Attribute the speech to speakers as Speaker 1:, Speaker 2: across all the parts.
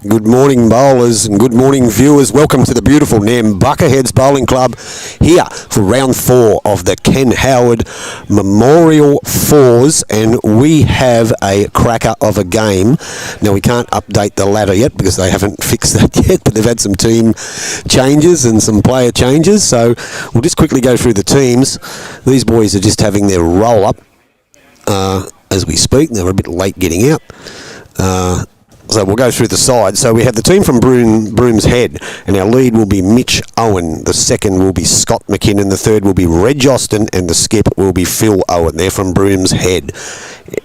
Speaker 1: Good morning, bowlers, and good morning, viewers. Welcome to the beautiful Nambucca Heads Bowling Club here for round 4 of the Ken Howard Memorial Fours, and we have a cracker of a game. Now, we can't update the ladder yet because they haven't fixed that yet, but they've had some team changes and some player changes, so we'll just quickly go through the teams. These boys are just having their roll-up as we speak. They're a bit late getting out. So we'll go through the side. So we have the team from Brooms Head, and our lead will be Mitch Owen. The second will be Scott McKinnon. The third will be Reg Austin, and the skip will be Phil Owen. They're from Brooms Head.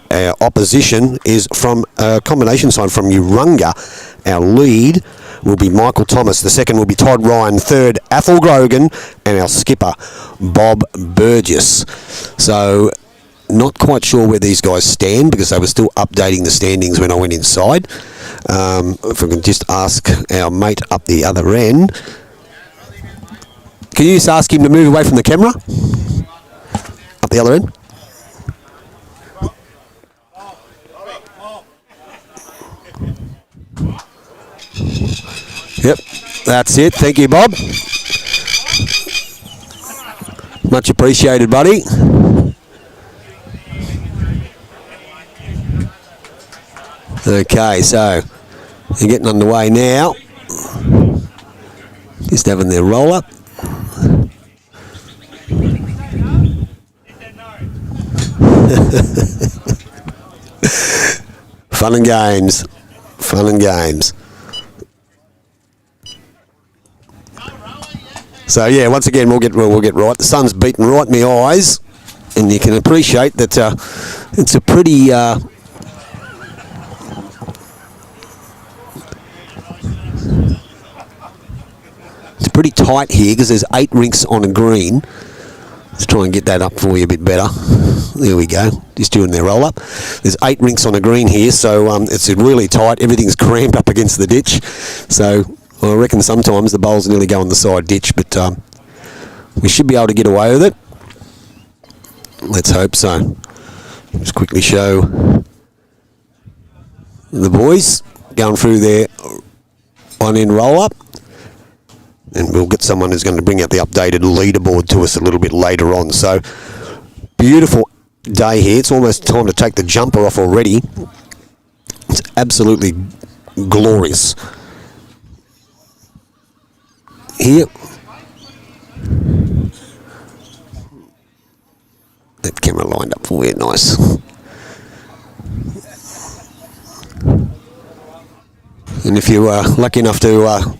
Speaker 1: Our opposition is from a combination side from Urunga. Our lead will be Michael Thomas. The second will be Todd Ryan. Third, Athol Grogan, and our skipper, Bob Burgess. So not quite sure where these guys stand because they were still updating the standings when I went inside. If I can just ask our mate up the other end. Can you just ask him to move away from the camera? Up the other end. Yep, that's it. Thank you, Bob. Much appreciated, buddy. Okay, so they're getting underway now. Just having their roll up. Fun and games. Fun and games. So yeah, once again we'll get right. The sun's beaten right in my eyes, and you can appreciate that it's a pretty pretty tight here because there's 8 rinks on a green. Let's try and get that up for you a bit better. There we go. Just doing their roll up. There's 8 rinks on a green here, so it's really tight. Everything's cramped up against the ditch. So I reckon sometimes the bowls nearly go on the side ditch, but we should be able to get away with it. Let's hope so. Just quickly show the boys going through their on-end roll up. And we'll get someone who's going to bring out the updated leaderboard to us a little bit later on. So, beautiful day here. It's almost time to take the jumper off already. It's absolutely glorious. Here. That camera lined up for you. Nice. And if you were lucky enough to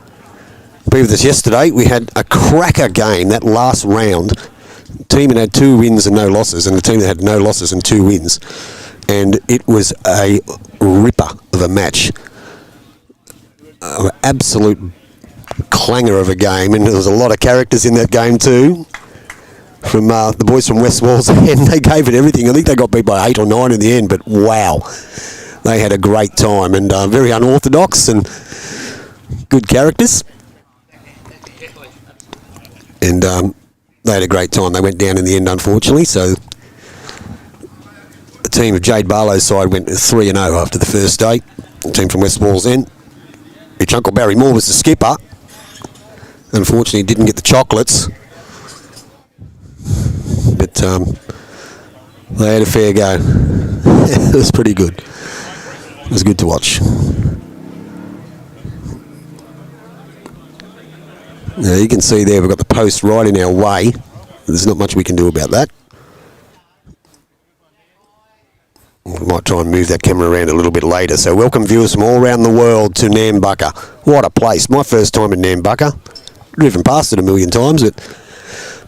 Speaker 1: be with us yesterday, we had a cracker game that last round. The team that had 2 wins and no losses, and the team that had no losses and 2 wins, and it was a ripper of a match, an absolute clanger of a game, and there was a lot of characters in that game too from the boys from West Walls, and they gave it everything. I think they got beat by 8 or 9 in the end, but wow, they had a great time, and very unorthodox and good characters. And they had a great time. They went down in the end, unfortunately. So the team of Jade Barlow's side went 3-0 after the first day. The team from West Walls End, which Uncle Barry Moore was the skipper, unfortunately didn't get the chocolates. But they had a fair go. It was pretty good. It was good to watch. Now you can see there we've got the post right in our way. There's not much we can do about that. We might try and move that camera around a little bit later. So welcome viewers from all around the world to Nambucca. What a place. My first time in Nambucca. Driven past it a million times, but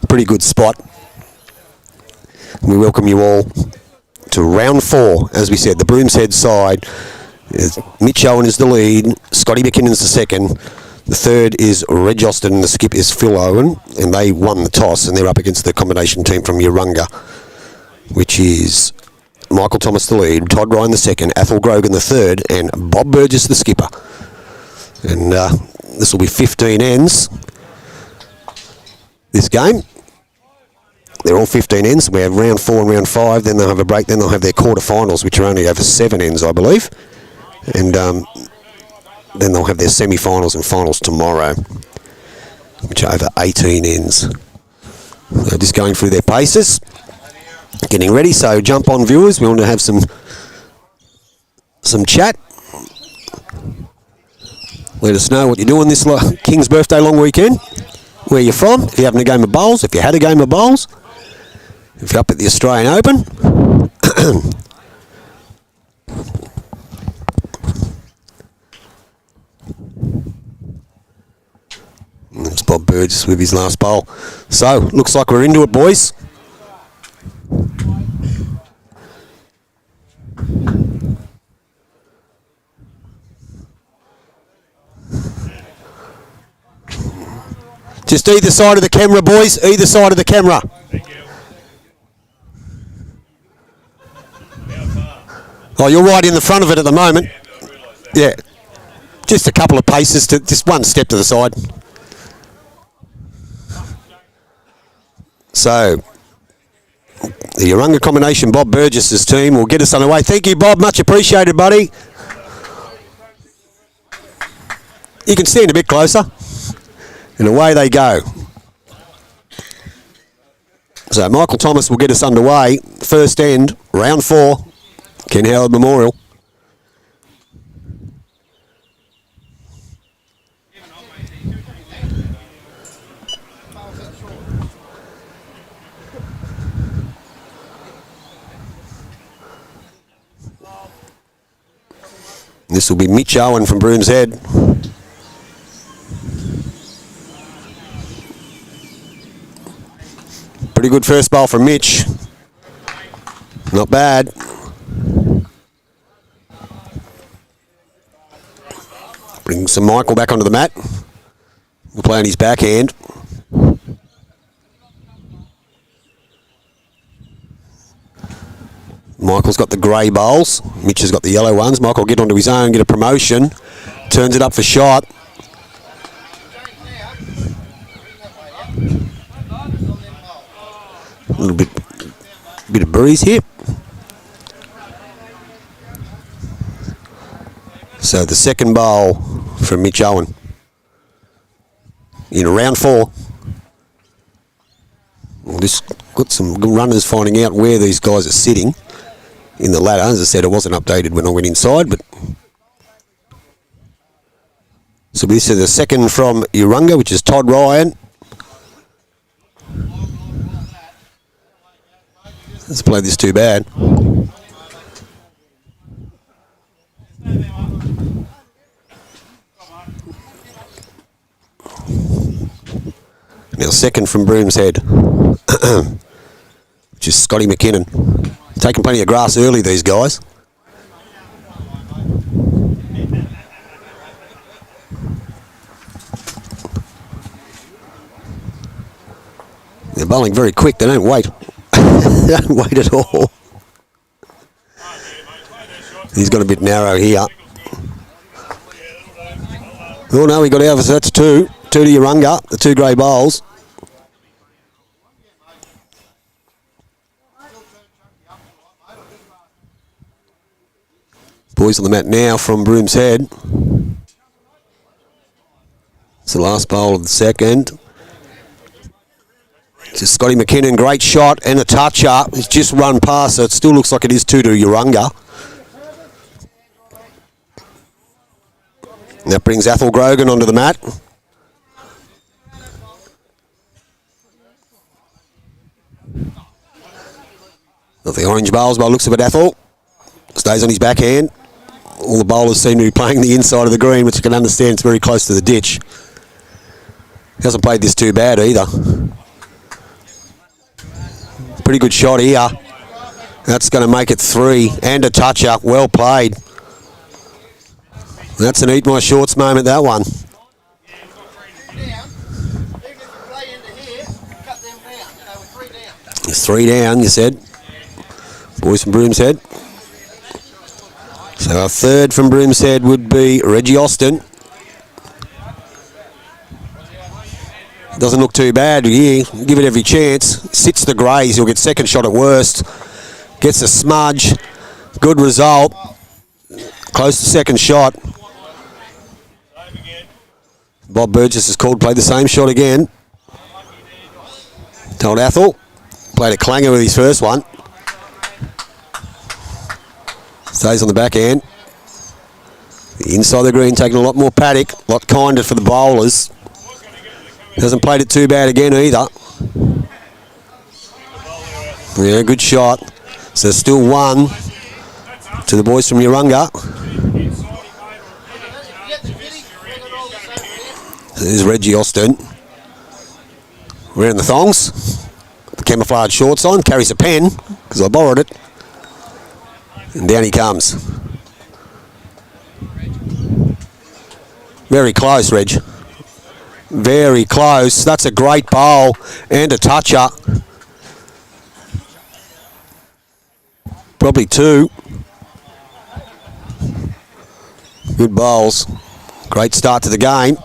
Speaker 1: pretty good spot. We welcome you all to round 4. As we said, the Brooms Head side. Mitch Owen is the lead. Scotty McKinnon's the second. The third is Reg Austin, and the skip is Phil Owen, and they won the toss, and they're up against the combination team from Urunga, which is Michael Thomas the lead, Todd Ryan the second, Athol Grogan the third, and Bob Burgess the skipper. And this will be 15 ends, this game. They're all 15 ends. We have round 4 and round 5, then they'll have a break, then they'll have their quarterfinals, which are only over 7 ends, I believe. And then they'll have their semi-finals and finals tomorrow, which are over 18 ends. So just going through their paces, getting ready. So jump on, viewers. We want to have some chat. Let us know what you're doing this King's birthday long weekend, where you're from, if you're having a game of bowls, if you had a game of bowls, if you're up at the Australian Open. There's Bob Burgess with his last bowl. So, looks like we're into it, boys. Just either side of the camera, boys. Either side of the camera. Oh, you're right in the front of it at the moment. Yeah. Just a couple of paces, just one step to the side. So, the Urunga combination, Bob Burgess's team, will get us underway. Thank you, Bob. Much appreciated, buddy. You can stand a bit closer. And away they go. So, Michael Thomas will get us underway. First end, round 4, Ken Howard Memorial. This will be Mitch Owen from Brooms Head. Pretty good first bowl from Mitch. Not bad. Bring some Michael back onto the mat. We'll play on his backhand. Michael's got the grey bowls. Mitch has got the yellow ones. Michael will get onto his own, get a promotion. Turns it up for shot. A little bit of breeze here. So the second bowl from Mitch Owen in round 4. Well, this got some good runners finding out where these guys are sitting in the ladder. As I said, it wasn't updated when I went inside, but so this is the second from Urunga, which is Todd Ryan. Let's play this too bad. Now second from Brooms Head, which is Scotty McKinnon. Taking plenty of grass early, these guys. They're bowling very quick, they don't wait. They don't wait at all. He's got a bit narrow here. Oh no, he got out, so that's 2. 2 to Urunga, the 2 grey bowls. Boys on the mat now from Brooms Head. It's the last bowl of the second. It's Scotty McKinnon, great shot and a toucher. It's just run past, so it still looks like it is 2 to Urunga. That brings Athel Grogan onto the mat. Got the orange bowls by the looks of it, Athel. Stays on his backhand. All the bowlers seem to be playing the inside of the green, which you can understand it's very close to the ditch. He hasn't played this too bad either. Pretty good shot here. That's going to make it 3 and a toucher. Well played. That's an eat my shorts moment, that one. It's 3 down, you said. Boys from Brooms Head. So our third from Brooms Head would be Reggie Austin. Doesn't look too bad here. Give it every chance. Sits the greys. He'll get second shot at worst. Gets a smudge. Good result. Close to second shot. Bob Burgess is called, played the same shot again. Told Athol, played a clanger with his first one. Stays on the back end. The inside the green taking a lot more paddock, a lot kinder for the bowlers. Hasn't played it too bad again either. Yeah, good shot. So still one to the boys from Urunga. There's Reggie Austin. Wearing the thongs. The camouflage shorts on. Carries a pen, because I borrowed it. And down he comes. Very close, Reg. Very close. That's a great bowl and a toucher. Probably two. Good bowls. Great start to the game.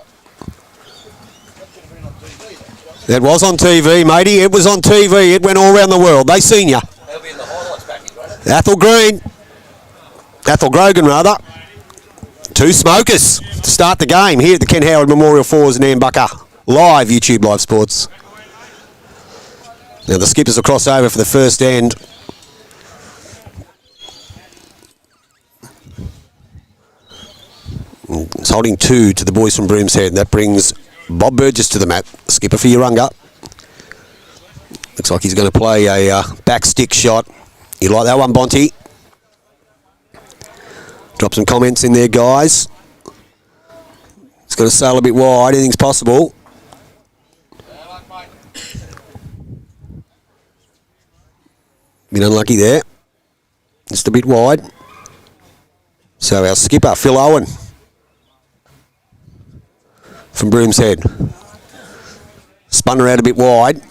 Speaker 1: That was on TV, matey. It was on TV. It went all around the world. They seen ya.
Speaker 2: They'll be in the highlights package, won't it?
Speaker 1: Athol Green. Athol Grogan, rather. Two smokers to start the game here at the Ken Howard Memorial Fours in Nambucca. Live, YouTube Live Sports. Now the skippers will cross over for the first end. It's holding two to the boys from Broomshead. That brings Bob Burgess to the mat. Skipper for Urunga. Looks like he's going to play a back stick shot. You like that one, Bonty? Drop some comments in there, guys. It's going to sail a bit wide. Anything's possible. Been unlucky there. Just a bit wide. So our skipper, Phil Owen, from Broomshead. Spun her out a bit wide.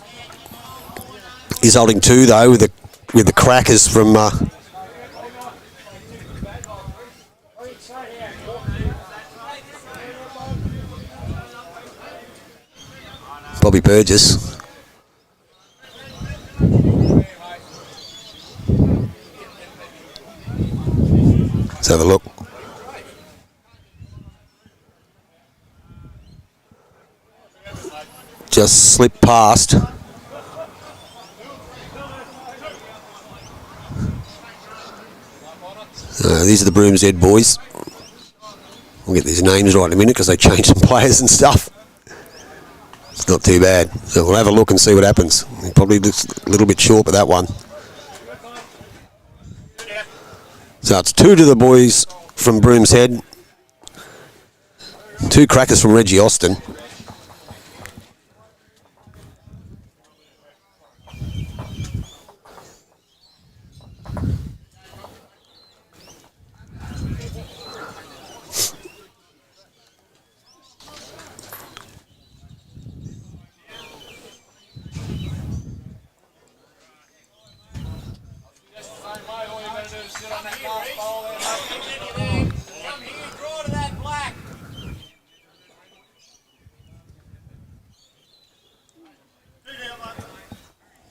Speaker 1: He's holding two though with the crackers from Bobby Burgess. Let's have a look. Just slipped past. These are the Broomshead boys. We'll get these names right in a minute because they changed some players and stuff. It's not too bad. So we'll have a look and see what happens. It probably looks a little bit short with that one. So it's two to the boys from Broomshead. Two crackers from Reggie Austin.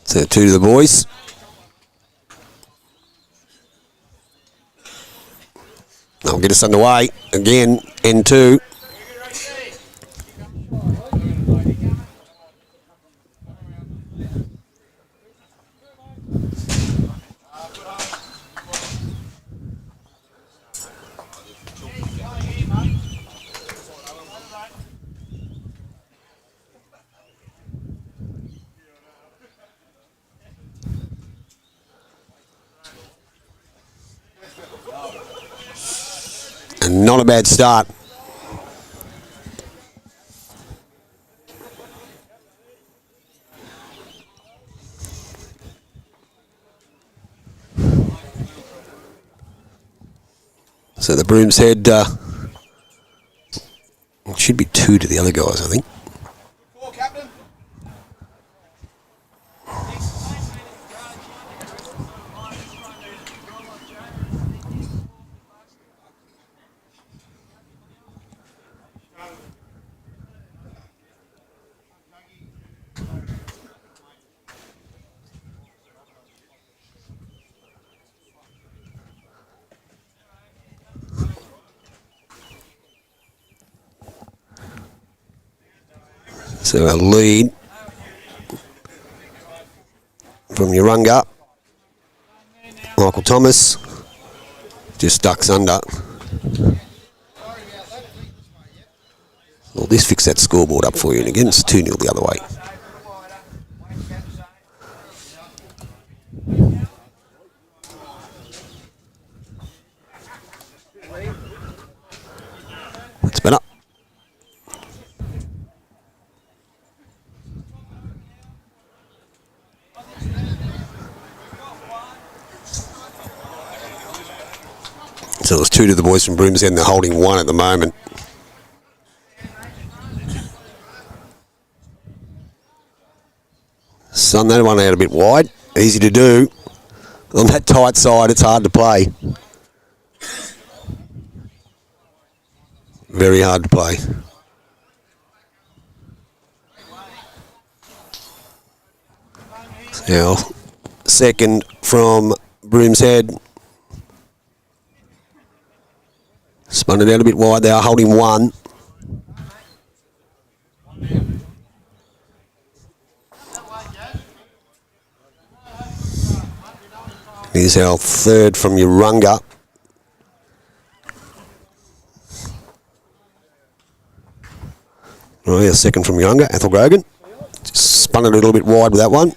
Speaker 1: So two to the boys. That'll get us underway. Again, N2. And not a bad start. So the Broomshead should be two to the other guys, I think. So our lead from Urunga, Michael Thomas, just ducks under. Well, this fixed that scoreboard up for you, and again it's 2-0 the other way. That's better. So there's 2 to the boys from Broomshead, and they're holding 1 at the moment. Sun that one out a bit wide. Easy to do. On that tight side, it's hard to play. Very hard to play. Now, second from Broomshead. Spun it out a bit wide. They are holding 1. Here's our third from Urunga. Right, our second from Urunga, Ethel Grogan. Just spun it a little bit wide with that one.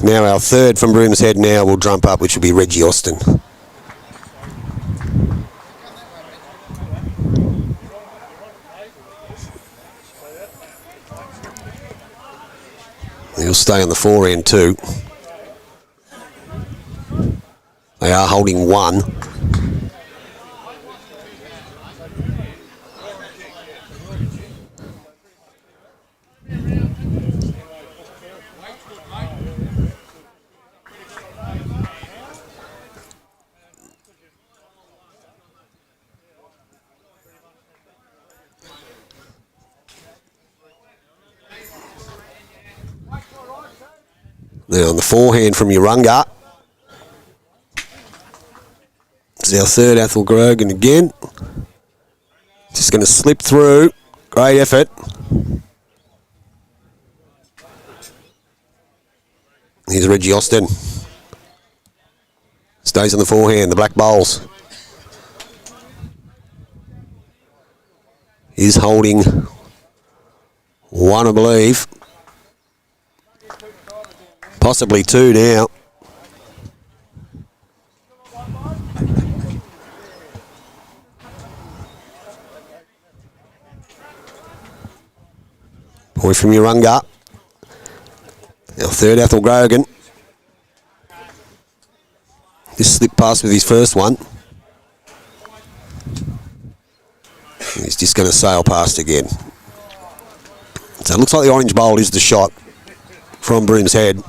Speaker 1: Now our third from Broomshead now will jump up, which will be Reggie Austin. He'll stay on the forehand too. They are holding 1. Now on the forehand from Urunga. This is our third, Ethel Grogan again. Just going to slip through. Great effort. Here's Reggie Austin. Stays on the forehand, the black bowls. He's holding 1, I believe. Possibly 2 now. Boy from Urunga. Our third, Ethel Grogan. Just slipped past with his first one. He's just going to sail past again. So it looks like the orange bowl is the shot from Broomshead.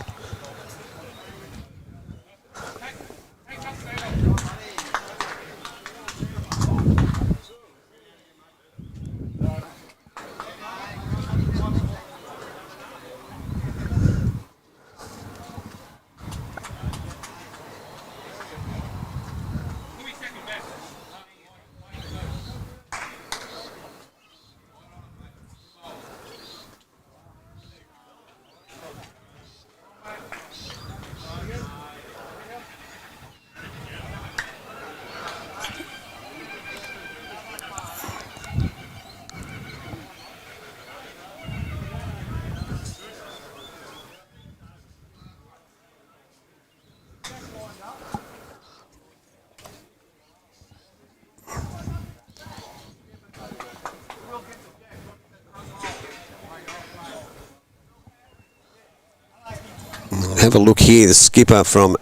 Speaker 1: Have a look here, the skipper from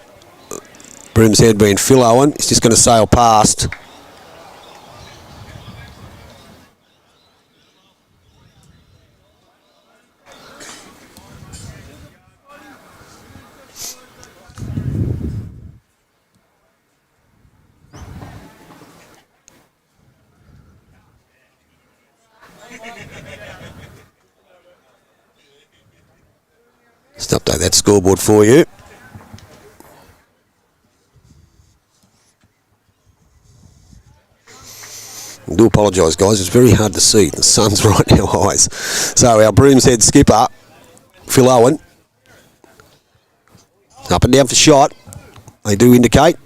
Speaker 1: Broomshead being Phil Owen. He's just going to sail past. Just update that scoreboard for you. I do apologise, guys. It's very hard to see. The sun's right in our eyes. So our Broom's Head skipper, Phil Owen, up and down for shot. They do indicate.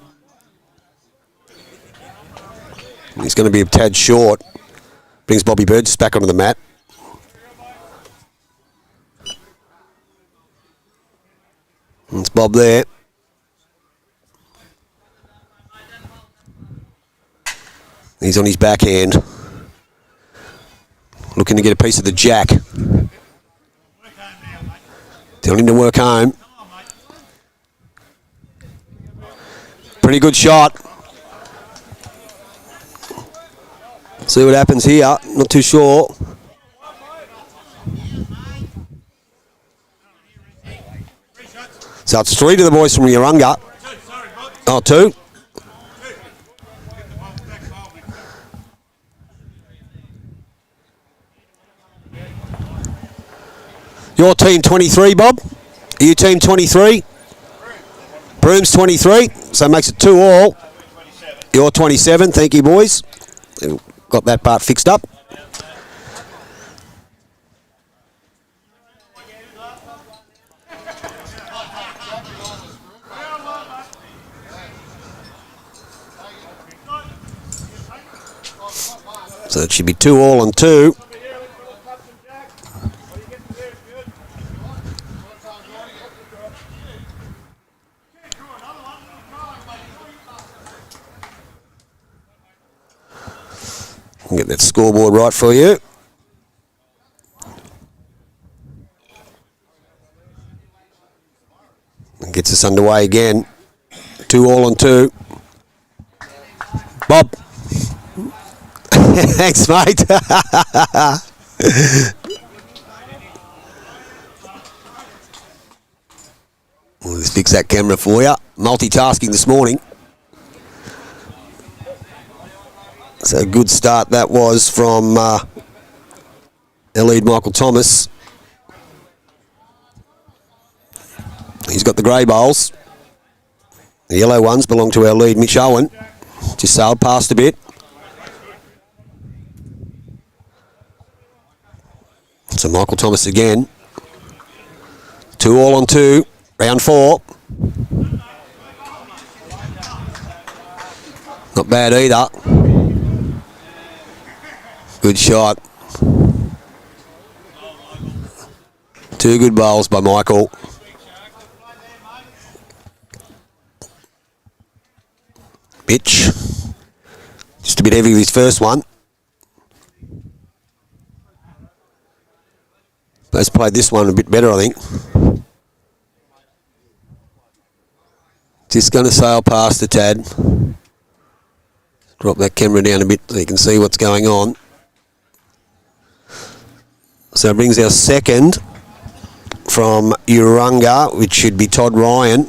Speaker 1: He's going to be a tad short. Brings Bobby Burgess back onto the mat. It's Bob there. He's on his backhand. Looking to get a piece of the jack. Telling him to work home. Pretty good shot. See what happens here. Not too sure. So it's 3 to the boys from Yarunga. Oh, 2. Your team 23, Bob. Are you team 23? Broom's 23, so makes it 2 all. You're 27, thank you, boys. Got that part fixed up. So it should be 2 all and 2. I'll get that scoreboard right for you. And gets us underway again. 2 all and 2. Bob. Thanks, mate. We'll just fix that camera for you. Multitasking this morning. So a good start that was from our lead, Michael Thomas. He's got the grey bowls. The yellow ones belong to our lead, Mitch Owen. Just sailed past a bit. So Michael Thomas again. 2 all on 2. Round 4. Not bad either. Good shot. 2 good bowls by Michael. Mitch. Just a bit heavy with his first one. Let's play this one a bit better, I think. Just going to sail past a tad. Drop that camera down a bit so you can see what's going on. So it brings our second from Urunga, which should be Todd Ryan,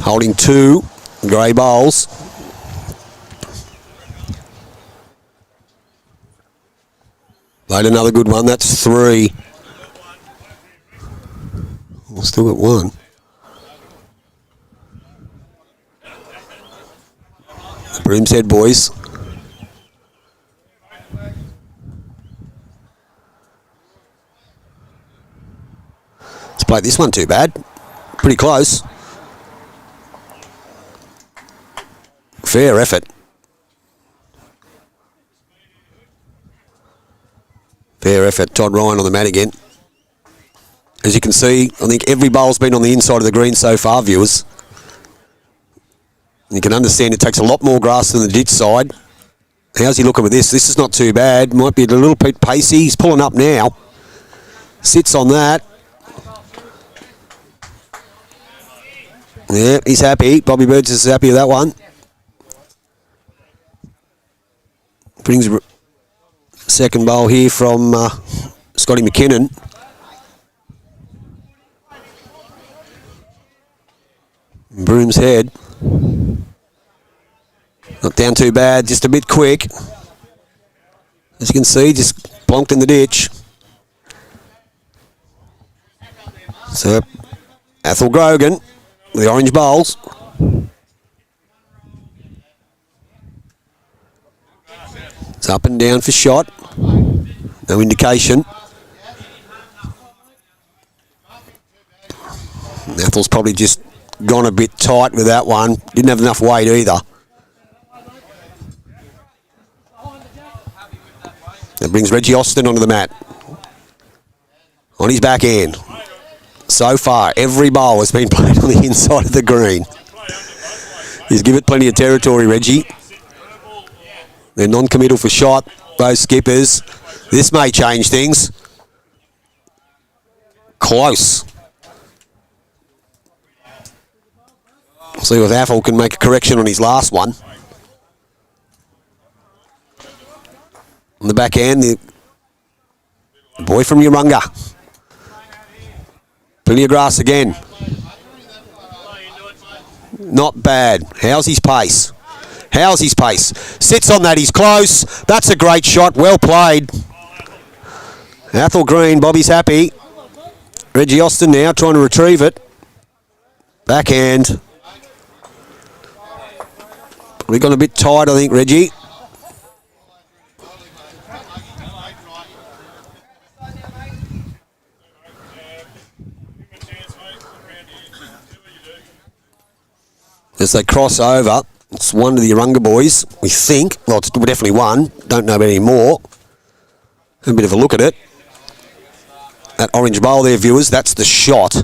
Speaker 1: holding 2 grey bowls. Laid another good one, that's 3. We'll still got 1. The Broom's Head boys. Let's play this one too bad. Pretty close. Fair effort. Fair effort. Todd Ryan on the mat again. As you can see, I think every bowl's been on the inside of the green so far, viewers. You can understand it takes a lot more grass than the ditch side. How's he looking with this? This is not too bad. Might be a little bit pacey. He's pulling up now. Sits on that. Yeah, he's happy. Bobby Burgess is happy with that one. Brings a second bowl here from Scotty McKinnon. Broom's Head. Not down too bad, just a bit quick. As you can see, just plonked in the ditch. So, Athel Grogan, the orange bowls. It's up and down for shot. No indication. Athel's probably just gone a bit tight with that one. Didn't have enough weight either. That brings Reggie Austin onto the mat. On his back end. So far, every bowl has been played on the inside of the green. He's given it plenty of territory, Reggie. They're non-committal for shot, those skippers. This may change things. Close. See if Athel can make a correction on his last one. On the back end, the boy from Urunga. Plenty of grass again. Not bad. How's his pace? How's his pace? Sits on that, he's close. That's a great shot, well played. Athel Green, Bobby's happy. Reggie Austin now trying to retrieve it. Backhand. Probably gone a bit tight, I think, Reggie. As they cross over, it's one of the Urunga boys, we think. Well, it's definitely one. Don't know about any more. Have a bit of a look at it. That orange bowl there, viewers, that's the shot.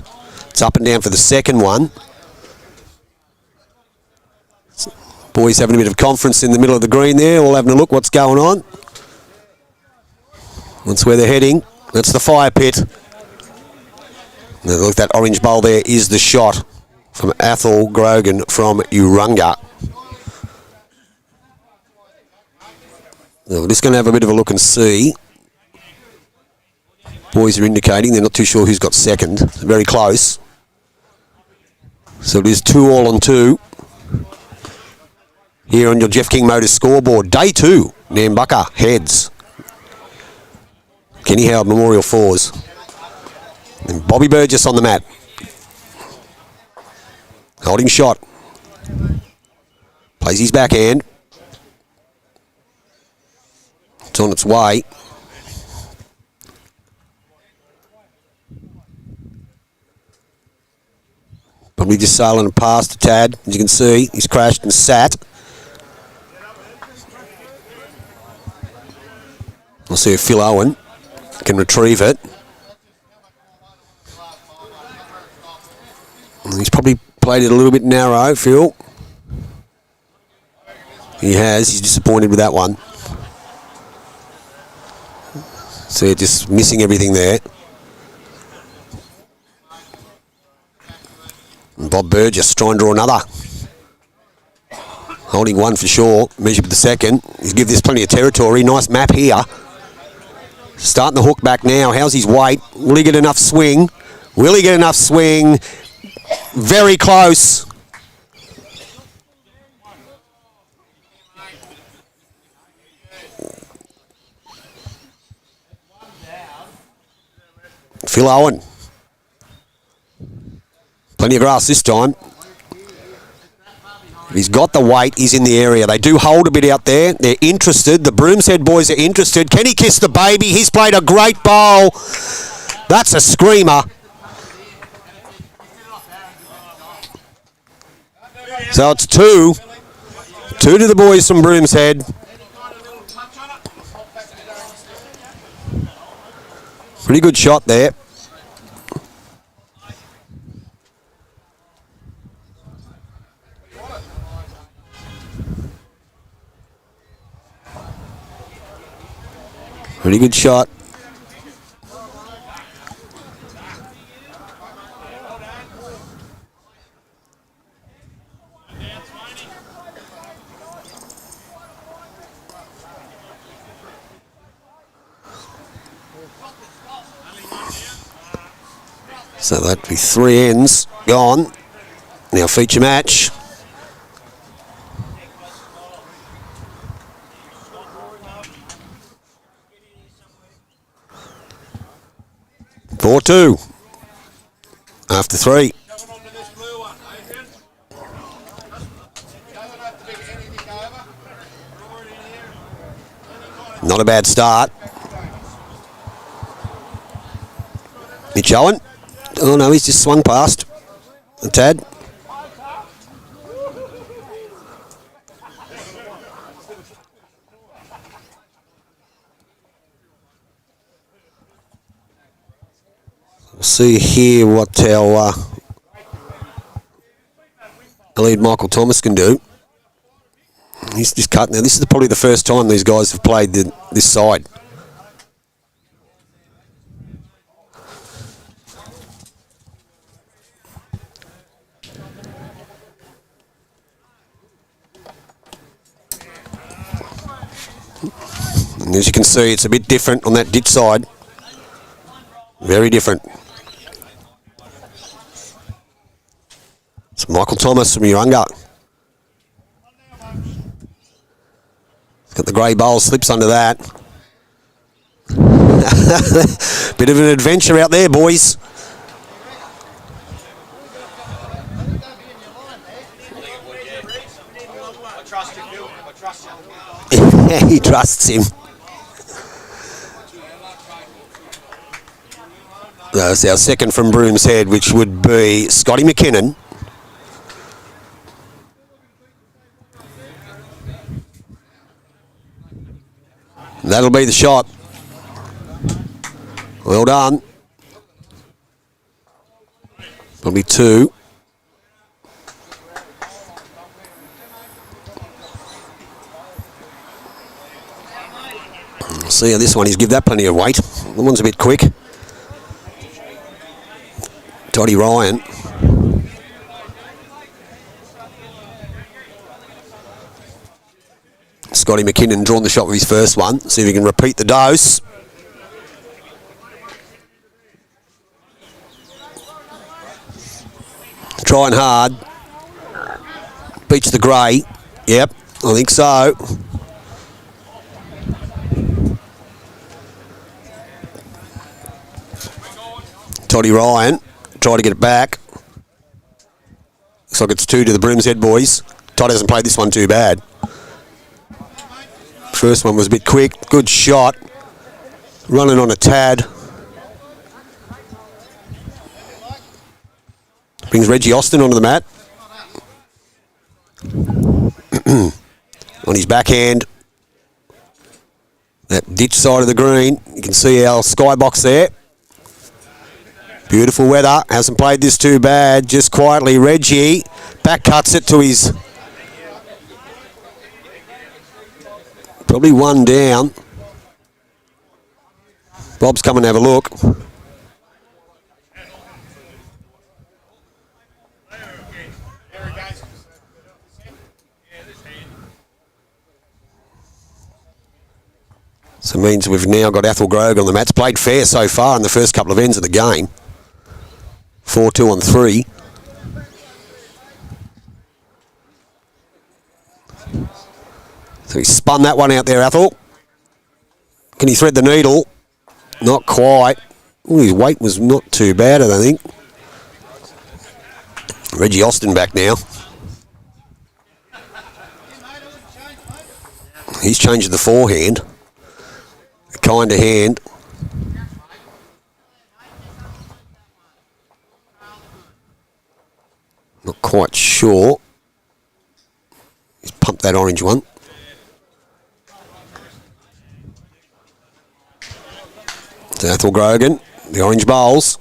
Speaker 1: It's up and down for the second one. Boys having a bit of conference in the middle of the green there, all having a look what's going on. That's where they're heading. That's the fire pit. Now look, that orange bowl there is the shot from Athel Grogan from Urunga. Now we're just going to have a bit of a look and see. Boys are indicating they're not too sure who's got second. It's very close. So it is 2-all-on-2. Here on your Geoff King Motors scoreboard. Day 2, Nambucca heads. Kenny Howard Memorial 4s. And Bobby Burgess on the mat. Holding shot. Plays his backhand. It's on its way. Probably just sailing past a tad. As you can see, he's crashed and sat. We'll see if Phil Owen can retrieve it. He's probably played it a little bit narrow, Phil. He has. He's disappointed with that one. So just missing everything there. And Bob Burgess trying to draw another. Holding one for sure. Measured with the second. He's given this plenty of territory. Nice map here. Starting the hook back now. How's his weight? Will he get enough swing? Will he get enough swing? Very close. Phil Owen. Plenty of grass this time. He's got the weight, he's in the area. They do hold a bit out there. They're interested. The Broomshead boys are interested. Can he kiss the baby? He's played a great bowl. That's a screamer. So it's 2. 2 to the boys from Broomshead. Pretty good shot there. Pretty good shot. So that'd be 3 ends gone. Now feature match. Four 2 after 3. Not a bad start. Mitch Owen. Oh no, he's just swung past a tad. We'll see here what our lead Michael Thomas can do. He's just cut. Now this is probably the first time these guys have played this side. And as you can see, it's a bit different on that ditch side. Very different. It's Michael Thomas from Urunga. He's got the grey bowl, slips under that. Bit of an adventure out there, boys. He trusts him. That's our second from Broom's Head, which would be Scotty McKinnon. That'll be the shot. Well done. Probably two. See how this one is. Give that plenty of weight. The one's a bit quick. Toddy Ryan. Scotty McKinnon drawn the shot with his first one. See if he can repeat the dose. Trying hard. Beats the grey. Yep, I think so. Toddy Ryan. Try to get it back. Looks like it's two to the Broom's Head boys. Todd hasn't played this one too bad. First one was a bit quick. Good shot. Running on a tad. Brings Reggie Austin onto the mat. On his backhand. That ditch side of the green. You can see our skybox there. Beautiful weather. Hasn't played this too bad. Just quietly, Reggie back cuts it to his... Probably one down. Bob's coming to have a look. So it means we've now got Athel Grog on the mat. It's played fair so far in the first couple of ends of the game. 4-2 on 3. So he spun that one out there, Athel. Can he thread the needle? Not quite. Ooh, his weight was not too bad, I think. Reggie Austin back now. He's changed the forehand. A kind of hand. Not quite sure. He's pumped that orange one. To Athel Grogan, the orange bowls.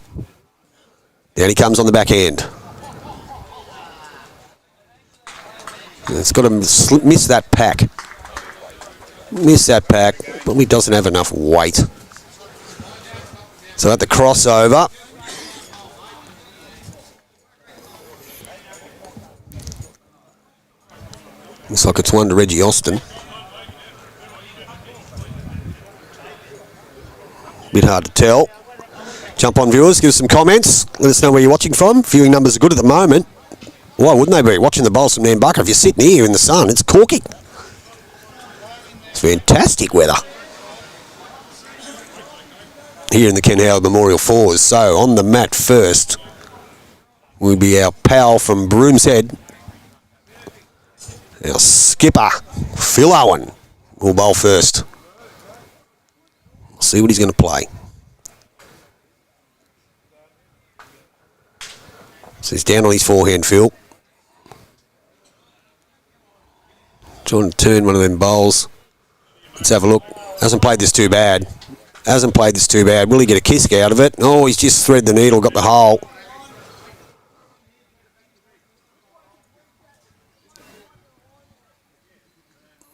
Speaker 1: Down he comes on the backhand. It's got to miss that pack. Miss that pack, but he doesn't have enough weight. So at the crossover. Looks like it's one to Reggie Austin. Bit hard to tell. Jump on, viewers, give us some comments. Let us know where you're watching from. Viewing numbers are good at the moment. Why wouldn't they be? Watching the bowls from Nambucca. If you're sitting here in the sun, it's corking. It's fantastic weather here in the Ken Howard Memorial Fours. So on the mat first will be our pal from Broom's Head. Our skipper, Phil Owen, will bowl first. See what he's going to play. So he's down on his forehand, Phil. Trying to turn one of them bowls. Let's have a look. Hasn't played this too bad. Hasn't played this too bad. Will he get a kisk out of it? Oh, he's just threaded the needle, got the hole.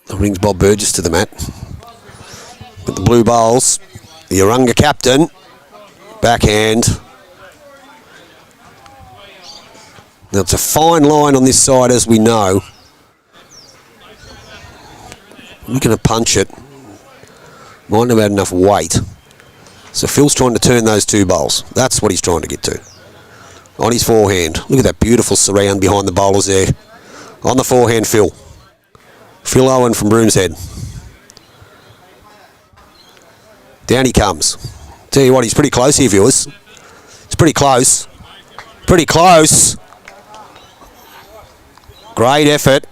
Speaker 1: Brings Bob Burgess to the mat. But the blue bowls, the Urunga captain, backhand. Now it's a fine line on this side, as we know. We're going to punch it. Might not have had enough weight. So Phil's trying to turn those two bowls. That's what he's trying to get to. On his forehand. Look at that beautiful surround behind the bowlers there. On the forehand, Phil. Phil Owen from Broomshead. Down he comes. Tell you what, he's pretty close here, viewers. It's pretty close. Pretty close. Great effort.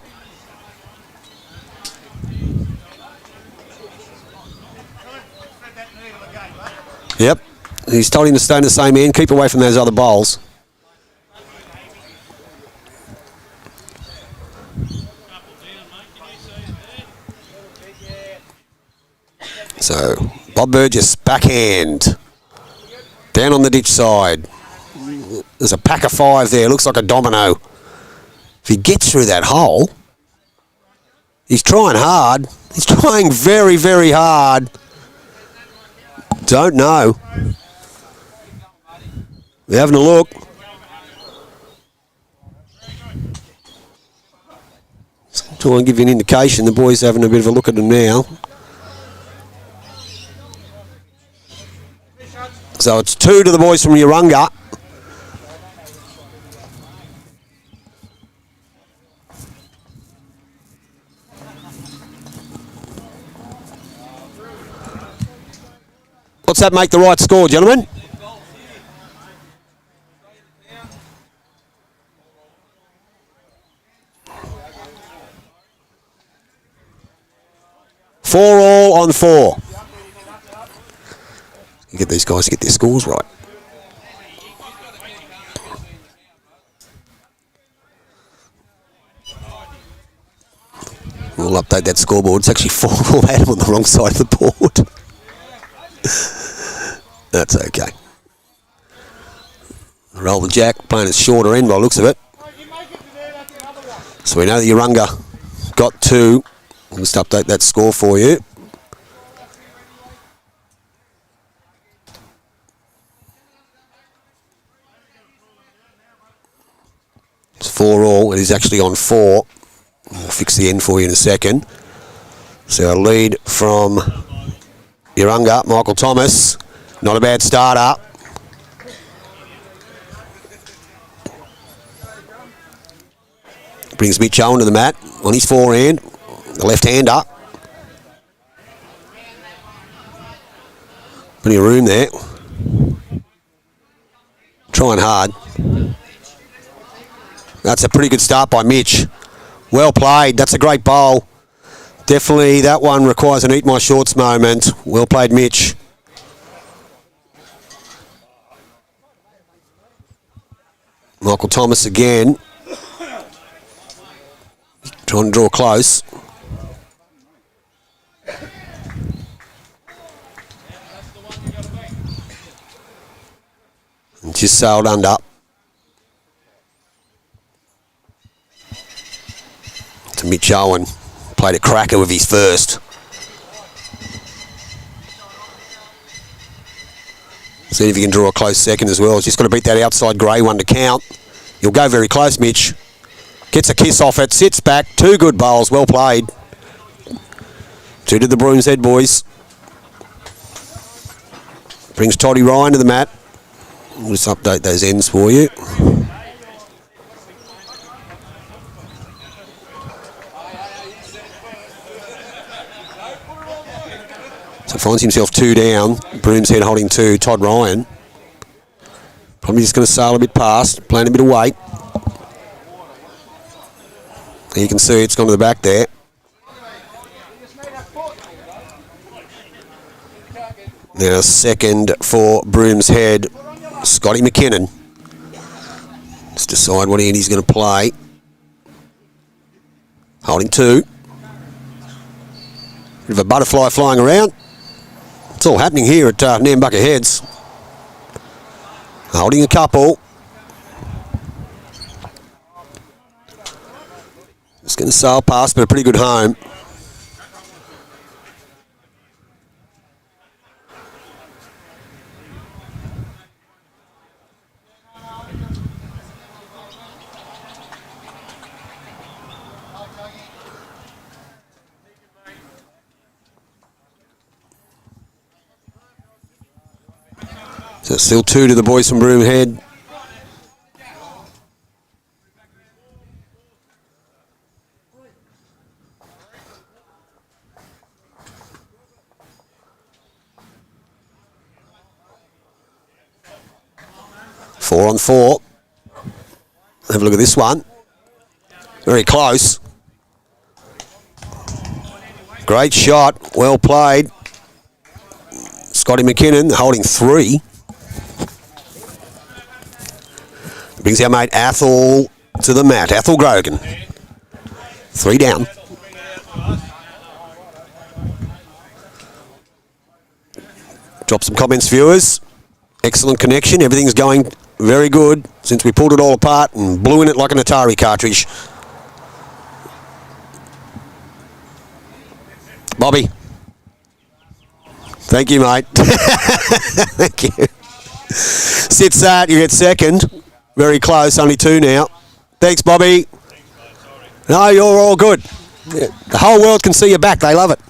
Speaker 1: Yep. He's told him to stay in the same end. Keep away from those other bowls. So, Bob Burgess, backhand. Down on the ditch side. There's a pack of five there. Looks like a domino. If he gets through that hole, he's trying hard. He's trying very, very hard. Don't know. We're having a look. Try and give you an indication. The boys having a bit of a look at him now. So it's 2 to the boys from Urunga. What's that make the right score, gentlemen? Four all on 4. You get these guys to get their scores right. We'll update that scoreboard. It's actually 4 all Adam on the wrong side of the board. That's okay. Roll the jack, playing its shorter end by the looks of it. So we know that Urunga got 2. We'll just update that score for you. It's 4 all. It is actually on 4. We'll fix the end for you in a second. So our lead from Urunga, Michael Thomas. Not a bad starter. Brings Mitch Owen to the mat on his forehand. The left-hander. Plenty of room there. Trying hard. That's a pretty good start by Mitch. Well played. That's a great bowl. Definitely that one requires an eat my shorts moment. Well played, Mitch. Michael Thomas again. Trying to draw close. And just sailed under. To Mitch Owen. Played a cracker with his first. See if he can draw a close second as well. He's just got to beat that outside grey one to count. He'll go very close, Mitch. Gets a kiss off it, sits back. 2 good bowls, well played. 2 to the Broomshead boys. Brings Toddy Ryan to the mat. We'll just update those ends for you. So finds himself 2 down. Broomshead holding 2. Todd Ryan. Probably just going to sail a bit past, playing a bit of weight. And you can see it's gone to the back there. Now second for Broom's Head, Scotty McKinnon. Let's decide what end he's going to play. Holding 2. Bit of a butterfly flying around. It's all happening here at Nambucca Heads. Holding a couple. Just going to sail past, but a pretty good home. So still 2 to the boys from Broom Head. Four on 4. Have a look at this one. Very close. Great shot. Well played. Scotty McKinnon holding 3. Brings our mate Athel to the mat. Athel Grogan. 3 down. Drop some comments, viewers. Excellent connection. Everything's going very good since we pulled it all apart and blew in it like an Atari cartridge. Bobby. Thank you, mate. Thank you. Sits that, you get second. Very close, only 2 now. Thanks, Bobby. No, you're all good. The whole world can see your back. They love it.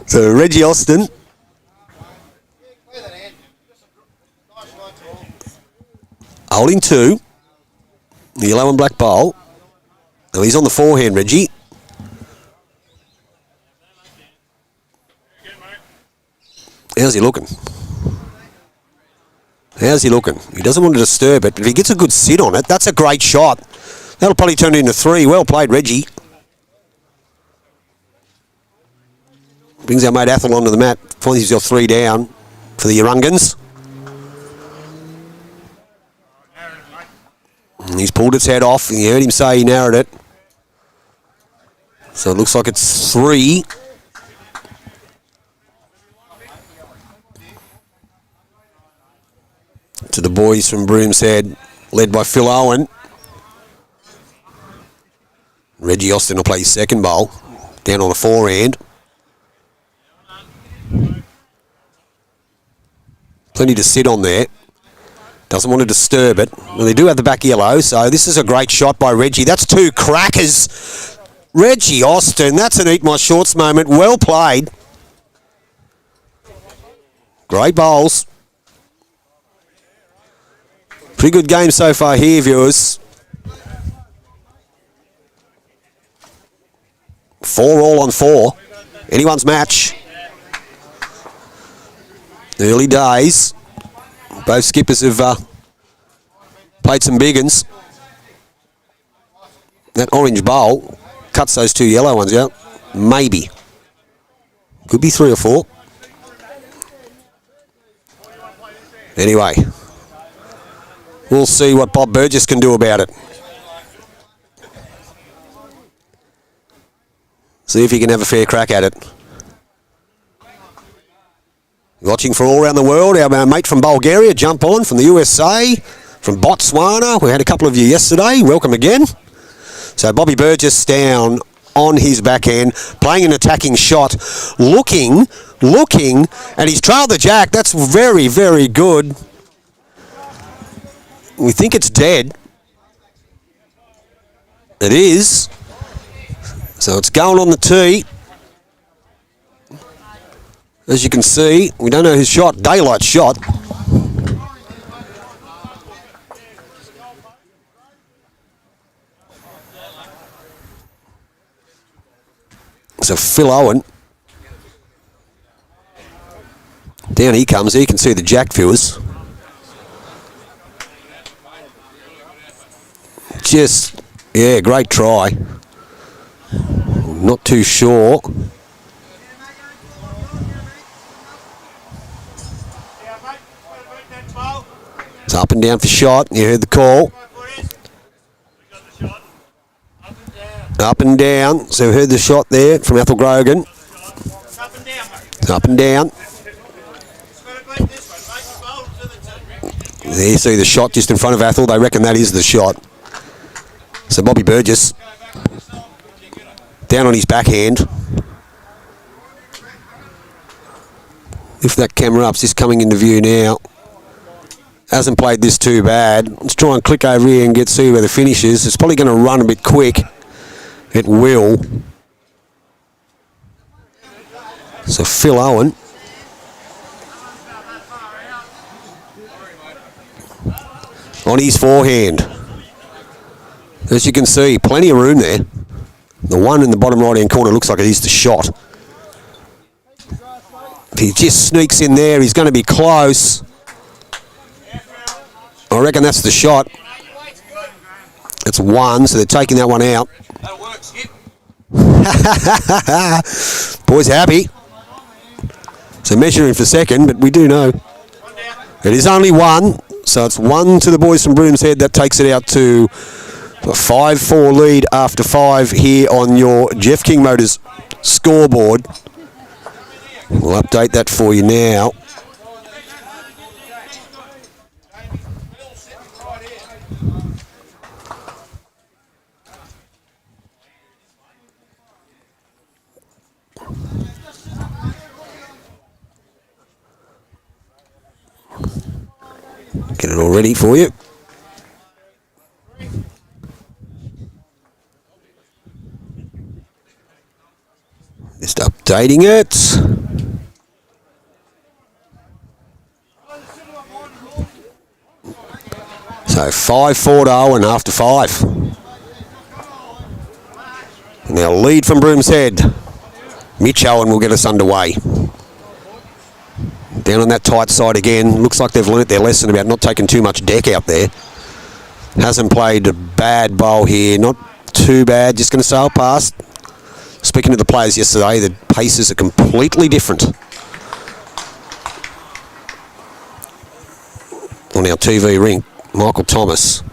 Speaker 1: So Reggie Austin. Holding 2. The yellow and black bowl. Oh, he's on the forehand, Reggie. How's he looking? How's he looking? He doesn't want to disturb it, but if he gets a good sit on it, that's a great shot. That'll probably turn it into 3. Well played, Reggie. Brings our mate Athel onto the mat. Finds himself 3 down for the Urungans. And he's pulled its head off, and you heard him say he narrowed it. So it looks like it's 3. To the boys from Broom's Head, led by Phil Owen. Reggie Austin will play his second bowl, down on a forehand. Plenty to sit on there. Doesn't want to disturb it. Well, they do have the back yellow, so this is a great shot by Reggie. That's 2 crackers. Reggie Austin, that's an eat my shorts moment. Well played. Great bowls. Pretty good game so far here, viewers. 4 all on 4. Anyone's match. Early days. Both skippers have played some big uns. That orange bowl cuts those 2 yellow ones out. Maybe. Could be 3 or 4. Anyway. We'll see what Bob Burgess can do about it. See if he can have a fair crack at it. Watching for all around the world, our mate from Bulgaria, jump on, from the USA, from Botswana. We had a couple of you yesterday. Welcome again. So Bobby Burgess down on his backhand, playing an attacking shot, looking, and he's trailed the jack. That's very, very good. We think it's dead. It is. So it's going on the tee. As you can see, we don't know who's shot. Daylight shot. So Phil Owen. Down he comes. Here you can see the jack, viewers. Just, yeah, great try. Not too sure. It's up and down for shot. You heard the call. Up and down. So we heard the shot there from Ethel Grogan. Up and down. There you see the shot just in front of Ethel. They reckon that is the shot. So Bobby Burgess down on his backhand. If that camera up's just coming into view now. Hasn't played this too bad. Let's try and click over here and see where the finish is. It's probably going to run a bit quick. It will. So Phil Owen. On his forehand. As you can see, plenty of room there. The one in the bottom right hand corner looks like it is the shot. If he just sneaks in there, he's going to be close. I reckon that's the shot. It's one, so they're taking that one out.
Speaker 2: That'll work, Skip.
Speaker 1: Boys happy. So measuring for second, but we do know it is only one. So it's one to the boys from Broom's Head. That takes it out to a 5-4 lead after 5 here on your Geoff King Motors scoreboard. We'll update that for you now. Get it all ready for you. Just updating it. So 5-4 to Owen after 5. Now lead from Broom's Head. Mitch Owen will get us underway. Down on that tight side again. Looks like they've learnt their lesson about not taking too much deck out there. Hasn't played a bad bowl here. Not too bad. Just going to sail past. Speaking to the players yesterday, the paces are completely different. On our TV rink, Michael Thomas.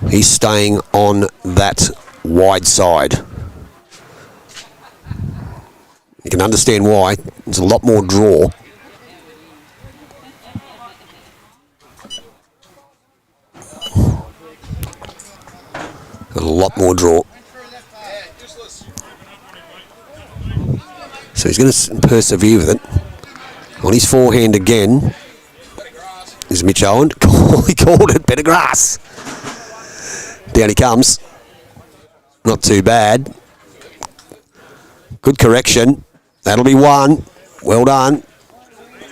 Speaker 1: He's staying on that wide side. You can understand why. There's a lot more draw. A lot more draw. So he's going to persevere with it. On his forehand again is Mitch Owen. He called it. Better grass. Down he comes. Not too bad. Good correction. That'll be one. Well done.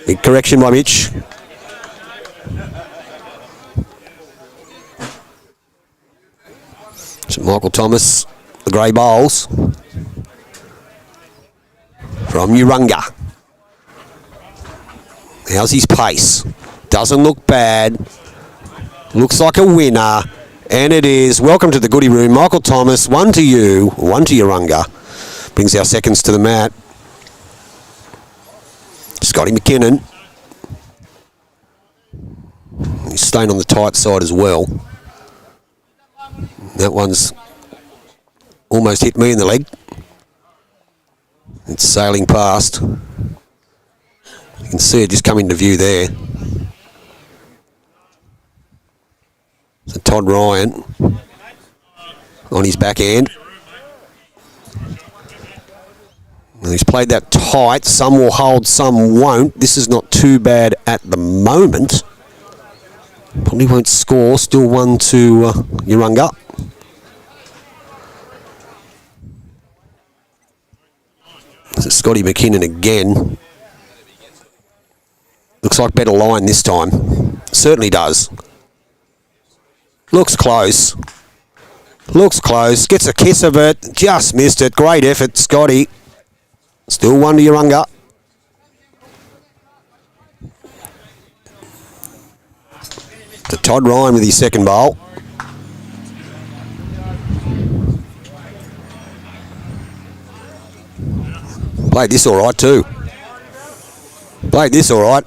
Speaker 1: Big correction by Mitch. So Michael Thomas, the grey bowls. From Urunga. How's his pace? Doesn't look bad. Looks like a winner. And it is. Welcome to the goodie room. Michael Thomas, one to you, one to Urunga. Brings our seconds to the mat. Scotty McKinnon. He's staying on the tight side as well. That one's almost hit me in the leg. It's sailing past. You can see it just come into view there. So Todd Ryan on his backhand. And he's played that tight. Some will hold, some won't. This is not too bad at the moment. Probably won't score. Still one to Urunga. So Scotty McKinnon again. Looks like better line this time. Certainly does. Looks close. Looks close. Gets a kiss of it. Just missed it. Great effort, Scotty. Still one to Urunga. To Todd Ryan with his second bowl. Played this all right too. Played this all right.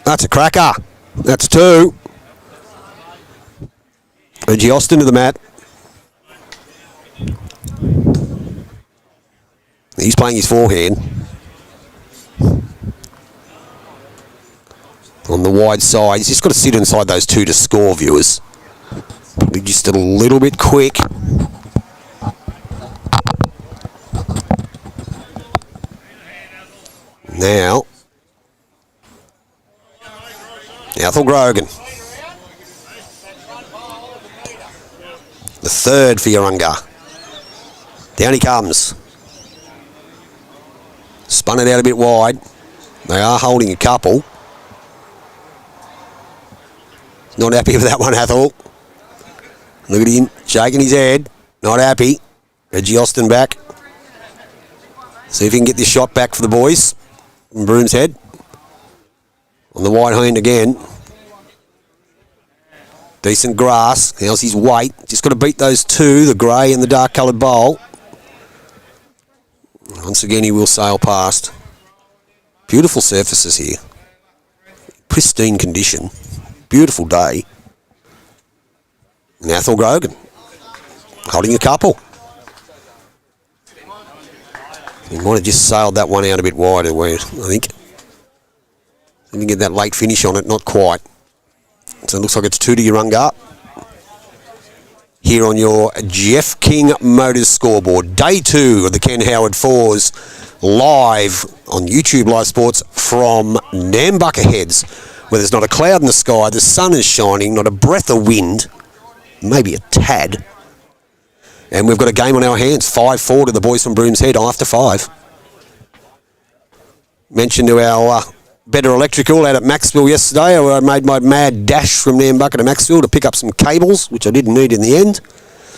Speaker 1: That's a cracker. That's 2. Reggie Austin to the mat. He's playing his forehand. On the wide side. He's just got to sit inside those 2 to score, viewers. Probably just a little bit quick. Now, Athel Grogan. The 3rd for Yarunga. Down he comes. Spun it out a bit wide. They are holding a couple. Not happy with that one, Athel. Look at him, shaking his head. Not happy. Reggie Austin back. See if he can get this shot back for the boys. From Broom's Head. On the wide hand again. Decent grass. How's his weight? Just got to beat those 2, the grey and the dark coloured bowl. Once again, he will sail past. Beautiful surfaces here. Pristine condition. Beautiful day. And Athel Grogan. Holding a couple. He might have just sailed that one out a bit wider, I think. Didn't get that late finish on it, not quite. So it looks like it's 2 to Yarunga. Here on your Geoff King Motors scoreboard. Day 2 of the Ken Howard 4s live on YouTube Live Sports from Nambucca Heads, where there's not a cloud in the sky, the sun is shining, not a breath of wind, maybe a tad. And we've got a game on our hands, 5-4 to the boys from Broom's Head after 5. Mentioned to our Better Electrical out at Maxville yesterday. I made my mad dash from Nambucca to Maxville to pick up some cables, which I didn't need in the end.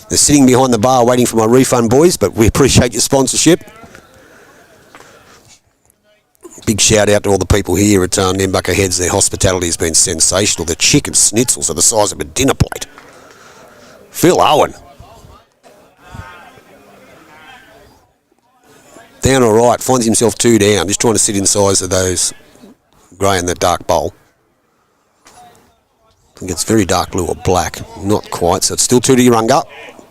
Speaker 1: They're sitting behind the bar waiting for my refund, boys, but we appreciate your sponsorship. Big shout out to all the people here at Nambucca Heads. Their hospitality has been sensational. The chicken schnitzels are the size of a dinner plate. Phil Owen. Down all right, finds himself 2 down, just trying to sit in the size of those grey and the dark bowl. I think it's very dark blue or black. Not quite, so it's still 2 to Yarunga.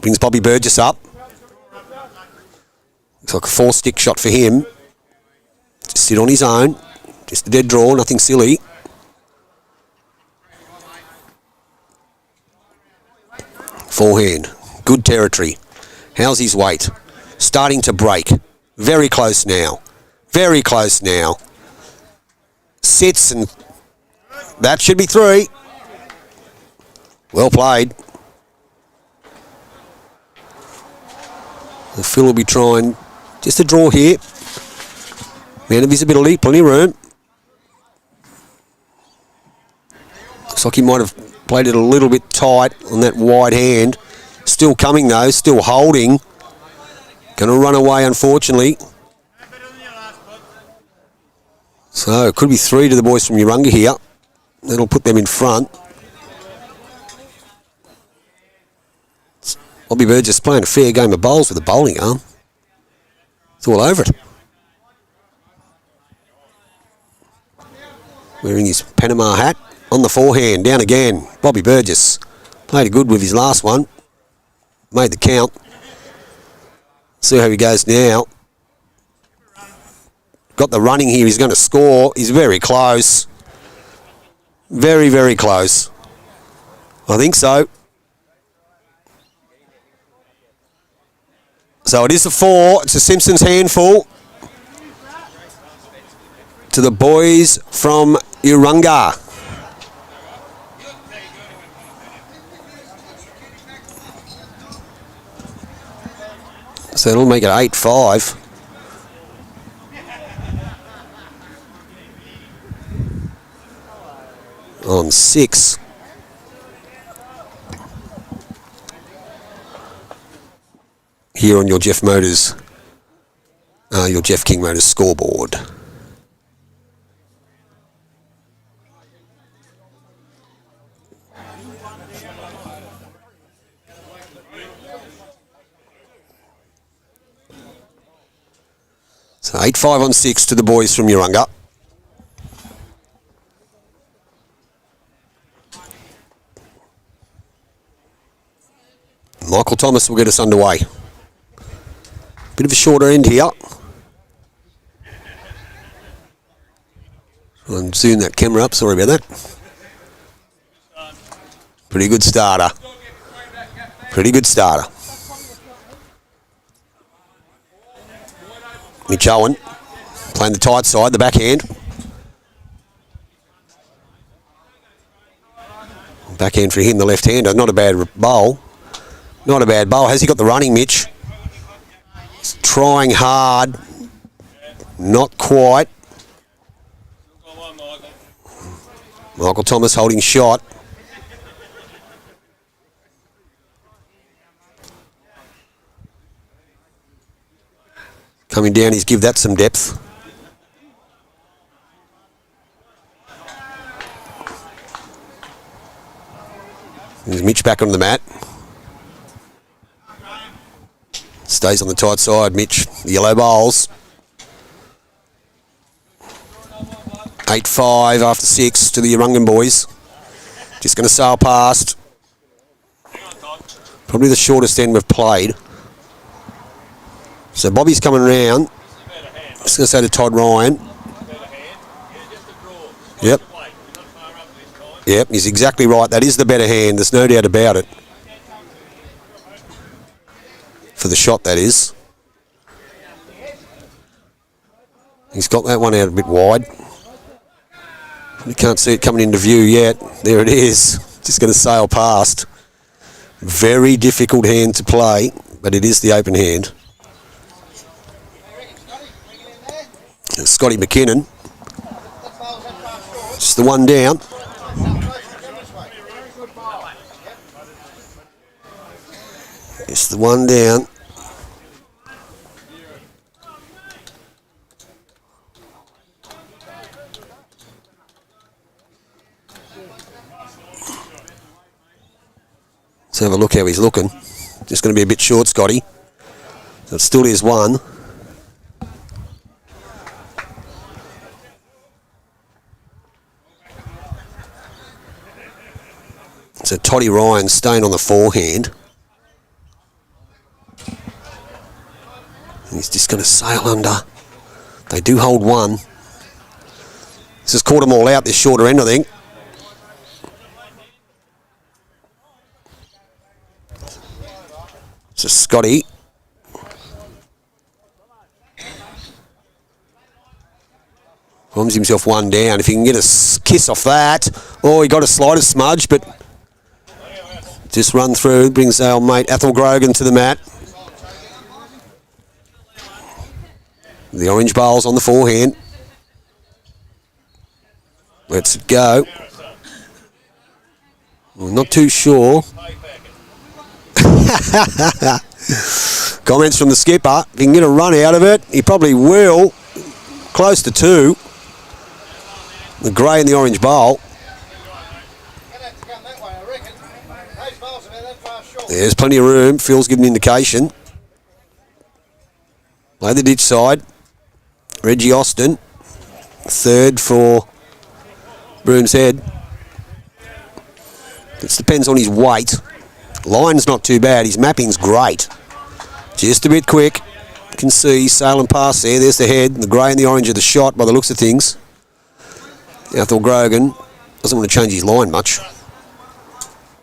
Speaker 1: Brings Bobby Burgess up. Looks like a 4-stick shot for him. Just sit on his own. Just a dead draw, nothing silly. Forehand. Good territory. How's his weight? Starting to break. Very close now. Very close now. Sits and that should be 3. Well played. Well, Phil will be trying just a draw here. Man of visibility, plenty of room. Looks like he might have played it a little bit tight on that wide hand. Still coming though, still holding. Going to run away, unfortunately. So, it could be 3 to the boys from Yarunga here. That'll put them in front. Bobby Burgess playing a fair game of bowls with a bowling arm. It's all over it. Wearing his Panama hat. On the forehand, down again. Bobby Burgess played good with his last one. Made the count. See how he goes now. Got the running here. He's going to score. He's very close. Very, very close. I think so. So it is a 4. It's a Simpsons handful to the boys from Yarunga. So it'll make it 8-5. On 6. Here on your Geoff Motors, your Geoff King Motors scoreboard. So 8-5 on 6 to the boys from Urunga. Michael Thomas will get us underway. Bit of a shorter end here. I'll zoom that camera up, sorry about that. Pretty good starter. Pretty good starter. Mitch Owen playing the tight side, the backhand. Backhand for him, the left-hander. Not a bad bowl. Not a bad bowl. Has he got the running, Mitch? He's trying hard. Not quite. Michael Thomas holding shot. Coming down, he's give that some depth. There's Mitch back on the mat. Stays on the tight side, Mitch. The yellow bowls. 8-5 after 6 to the Urungan boys. Just going to sail past. Probably the shortest end we've played. So Bobby's coming round. Just going to say to Todd Ryan. Yep. Yep, he's exactly right. That is the better hand. There's no doubt about it. For the shot, that is. He's got that one out a bit wide. You can't see it coming into view yet. There it is. Just going to sail past. Very difficult hand to play, but it is the open hand. Scotty McKinnon. Just the one down. Just the one down. Let's have a look how he's looking. Just going to be a bit short, Scotty. So it still is one. So Toddy Ryan staying on the forehand. He's just going to sail under. They do hold one. This has caught them all out, this shorter end, I think. So Scotty. Bombs himself one down. If he can get a kiss off that. Oh, he got a slight smudge, but just run through. Brings our mate Athel Grogan to the mat. The orange bowls on the forehand. Let's it go. Well, not too sure. Comments from the skipper. If he can get a run out of it, he probably will. Close to two. The grey and the orange bowl. There's plenty of room. Phil's given an indication. Play the ditch side. Reggie Austin. Third for Broom's Head. It depends on his weight. Line's not too bad. His mapping's great. Just a bit quick. You can see he's sailing past there. There's the head. The grey and the orange are the shot by the looks of things. Athel Grogan doesn't want to change his line much.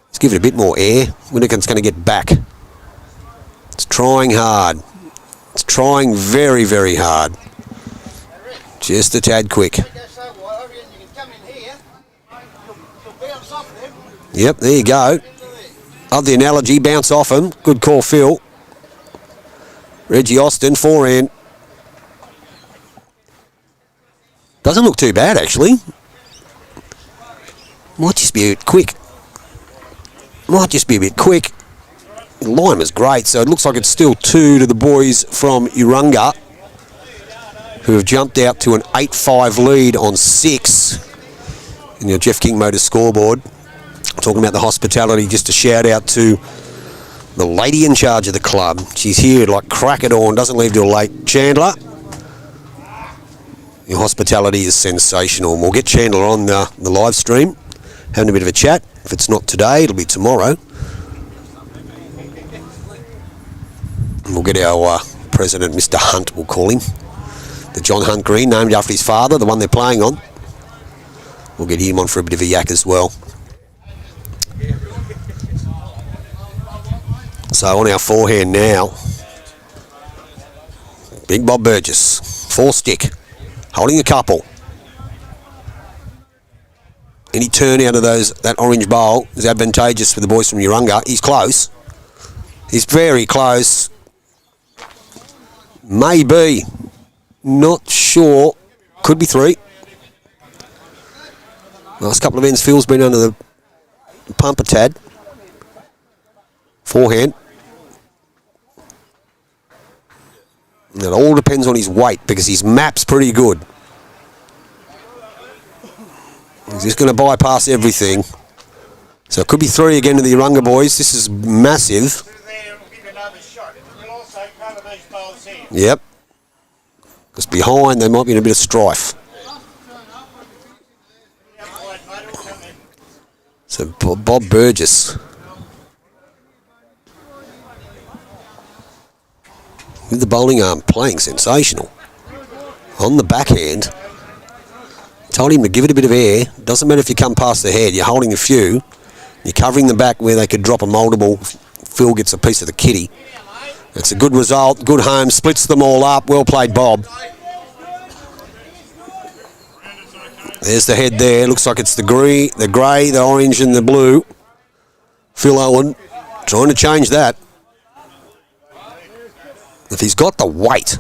Speaker 1: Let's give it a bit more air. Winnikin's going to get back. It's trying hard. It's trying very, very hard. Just a tad quick. Yep, there you go. Love the analogy. Bounce off him. Good call, Phil. Reggie Austin, forehand. Doesn't look too bad, actually. Might just be a bit quick. Might just be a bit quick. The line was great, so it looks like it's still two to the boys from Urunga, who have jumped out to an 8-5 lead on 6 in your Geoff King Motors scoreboard. Talking about the hospitality, just a shout out to the lady in charge of the club. She's here like crack of dawn, doesn't leave till late. Chandler, Your hospitality is sensational. We'll get Chandler on the live stream, having a bit of a chat. If it's not today, it'll be tomorrow. And we'll get our president, Mr. Hunt, we'll call him. The John Hunt Green, named after his father, the one they're playing on. We'll get him on for a bit of a yak as well. So on our forehand now, Big Bob Burgess, 4-stick, holding a couple. Any turn out of that orange bowl is advantageous for the boys from Urunga. He's close. He's very close. Maybe. Not sure. Could be 3. Last couple of ends, Phil's been under the pump a tad. Forehand. And it all depends on his weight because his map's pretty good. He's just going to bypass everything. So it could be 3 again to the Urunga boys. This is massive. Yep. Because behind they might be in a bit of strife. So Bob Burgess. With the bowling arm playing sensational. On the backhand. Told him to give it a bit of air. Doesn't matter if you come past the head. You're holding a few. You're covering the back where they could drop a multiple. Phil gets a piece of the kitty. It's a good result. Good home. Splits them all up. Well played, Bob. There's the head there. Looks like it's the grey, the orange and the blue. Phil Owen trying to change that. If he's got the weight.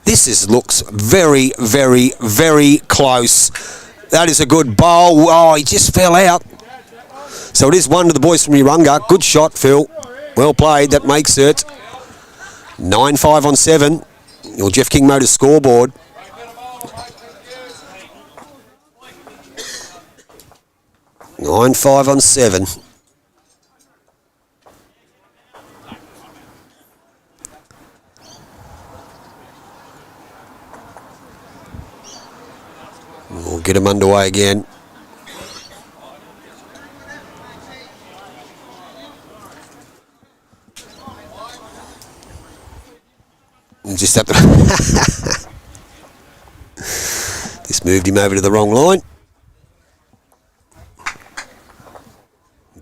Speaker 1: This looks very, very, very close. That is a good bowl. Oh, he just fell out. So it is 1 to the boys from Urunga. Good shot, Phil. Well played. That makes it 9-5 on 7. Your Geoff King Motors scoreboard. Nine 5 on 7. We'll get him underway again. You just have to... This moved him over to the wrong line.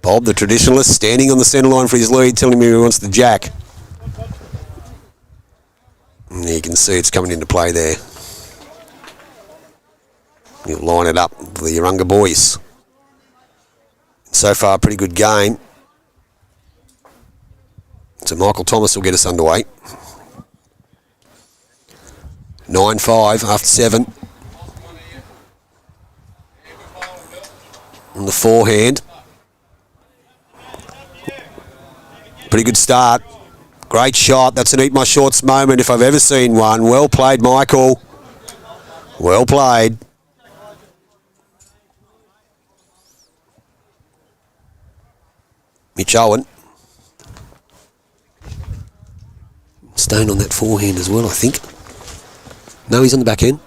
Speaker 1: Bob, the traditionalist, standing on the centre line for his lead, telling me he wants the jack. And you can see it's coming into play there. He'll line it up for the Urunga boys. So far, pretty good game. So Michael Thomas will get us underway. 9-5 after 7. On the forehand. Pretty good start. Great shot. That's an eat my shorts moment if I've ever seen one. Well played, Michael. Well played. Mitch Owen. Stone on that forehand as well, I think. No, he's on the back end.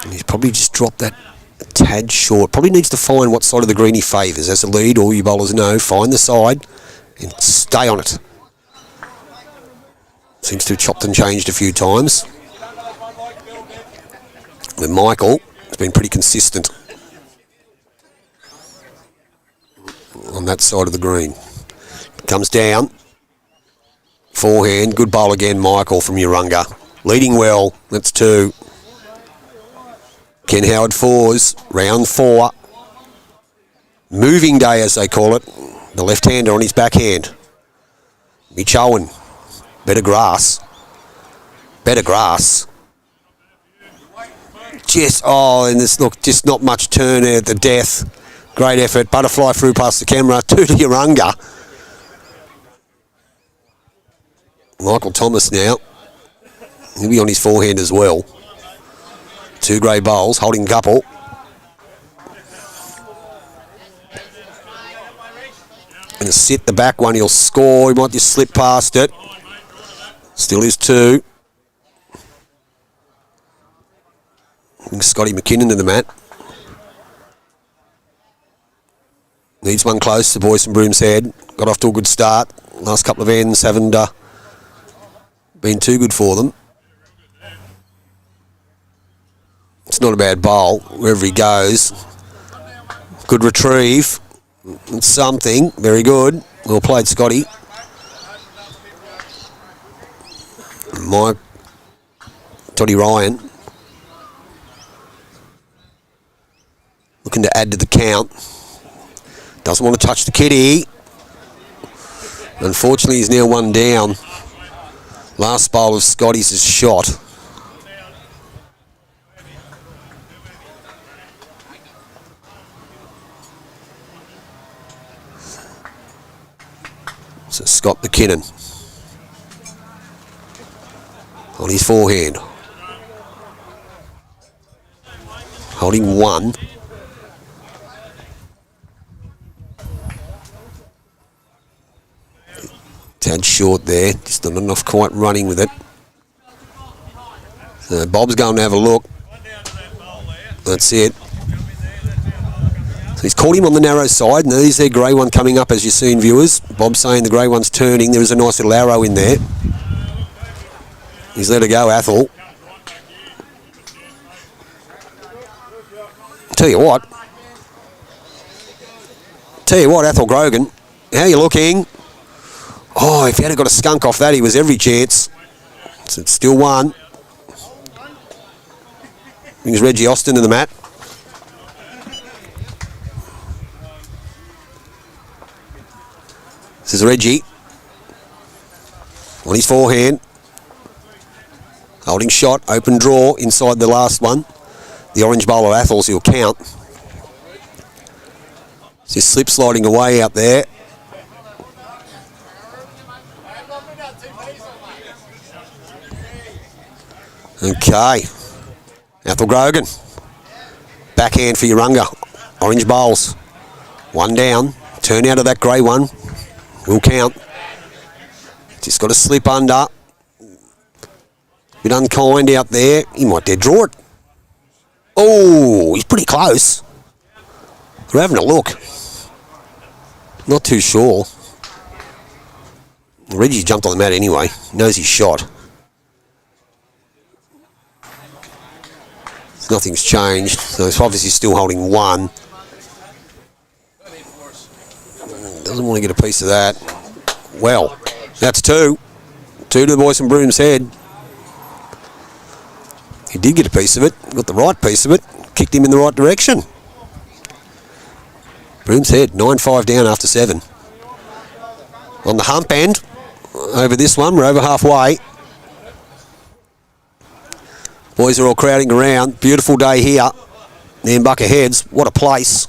Speaker 1: And he's probably just dropped that a tad short. Probably needs to find what side of the green he favours. As a lead, all you bowlers know, find the side and stay on it. Seems to have chopped and changed a few times. With Michael, has been pretty consistent on that side of the green. Comes down. Forehand. Good bowl again, Michael from Urunga. Leading well. That's 2. Ken Howard 4s. Round 4. Moving day, as they call it. The left-hander on his backhand. Mitch Owen. Better grass. Better grass. Just, and this, look, just not much turn at the death. Great effort. Butterfly through past the camera. 2 to Urunga. Michael Thomas now. He'll be on his forehand as well. 2 grey bowls, holding couple. Going to sit the back one, he'll score. He might just slip past it. Still is 2. Scotty McKinnon to the mat. Needs one close to Boyce and Broom's Head. Got off to a good start. Last couple of ends haven't been too good for them. It's not a bad bowl wherever he goes. Good retrieve. It's something. Very good. Well played, Scotty. Toddy Ryan looking to add to the count. Doesn't want to touch the kitty. Unfortunately, he's now 1 down. Last bowl of Scotty's is shot. So Scott McKinnon on his forehand. Holding 1. Tad short there, just not enough quite running with it. So Bob's going to have a look. That's it. So he's caught him on the narrow side, and there's their grey one coming up, as you've seen, viewers. Bob's saying the grey one's turning. There is a nice little arrow in there. He's let her go, Athol. Tell you what, Athol Grogan, how you looking? Oh, if he had got a skunk off that, he was every chance. So it's still 1. Brings Reggie Austin to the mat. This is Reggie on his forehand. Holding shot, open draw inside the last one. The orange bowler Athol's, he'll count. Just slip sliding away out there. Okay. Athol Grogan. Backhand for Urunga. Orange bowls. 1 down. Turn out of that grey one. Will count. Just got to slip under. Bit unkind out there. He might dead draw it. Oh, he's pretty close. We're having a look. Not too sure. Reggie jumped on the mat anyway. Knows he's shot. Nothing's changed. So he's obviously still holding 1. Doesn't want to get a piece of that. Well, that's 2. 2 to the Boyce and Broom's Head. He did get a piece of it. Got the right piece of it. Kicked him in the right direction. Broom's Head, 9-5 down after 7. On the hump end, over this one, we're over halfway. Boys are all crowding around. Beautiful day here. Nambucca Heads. What a place.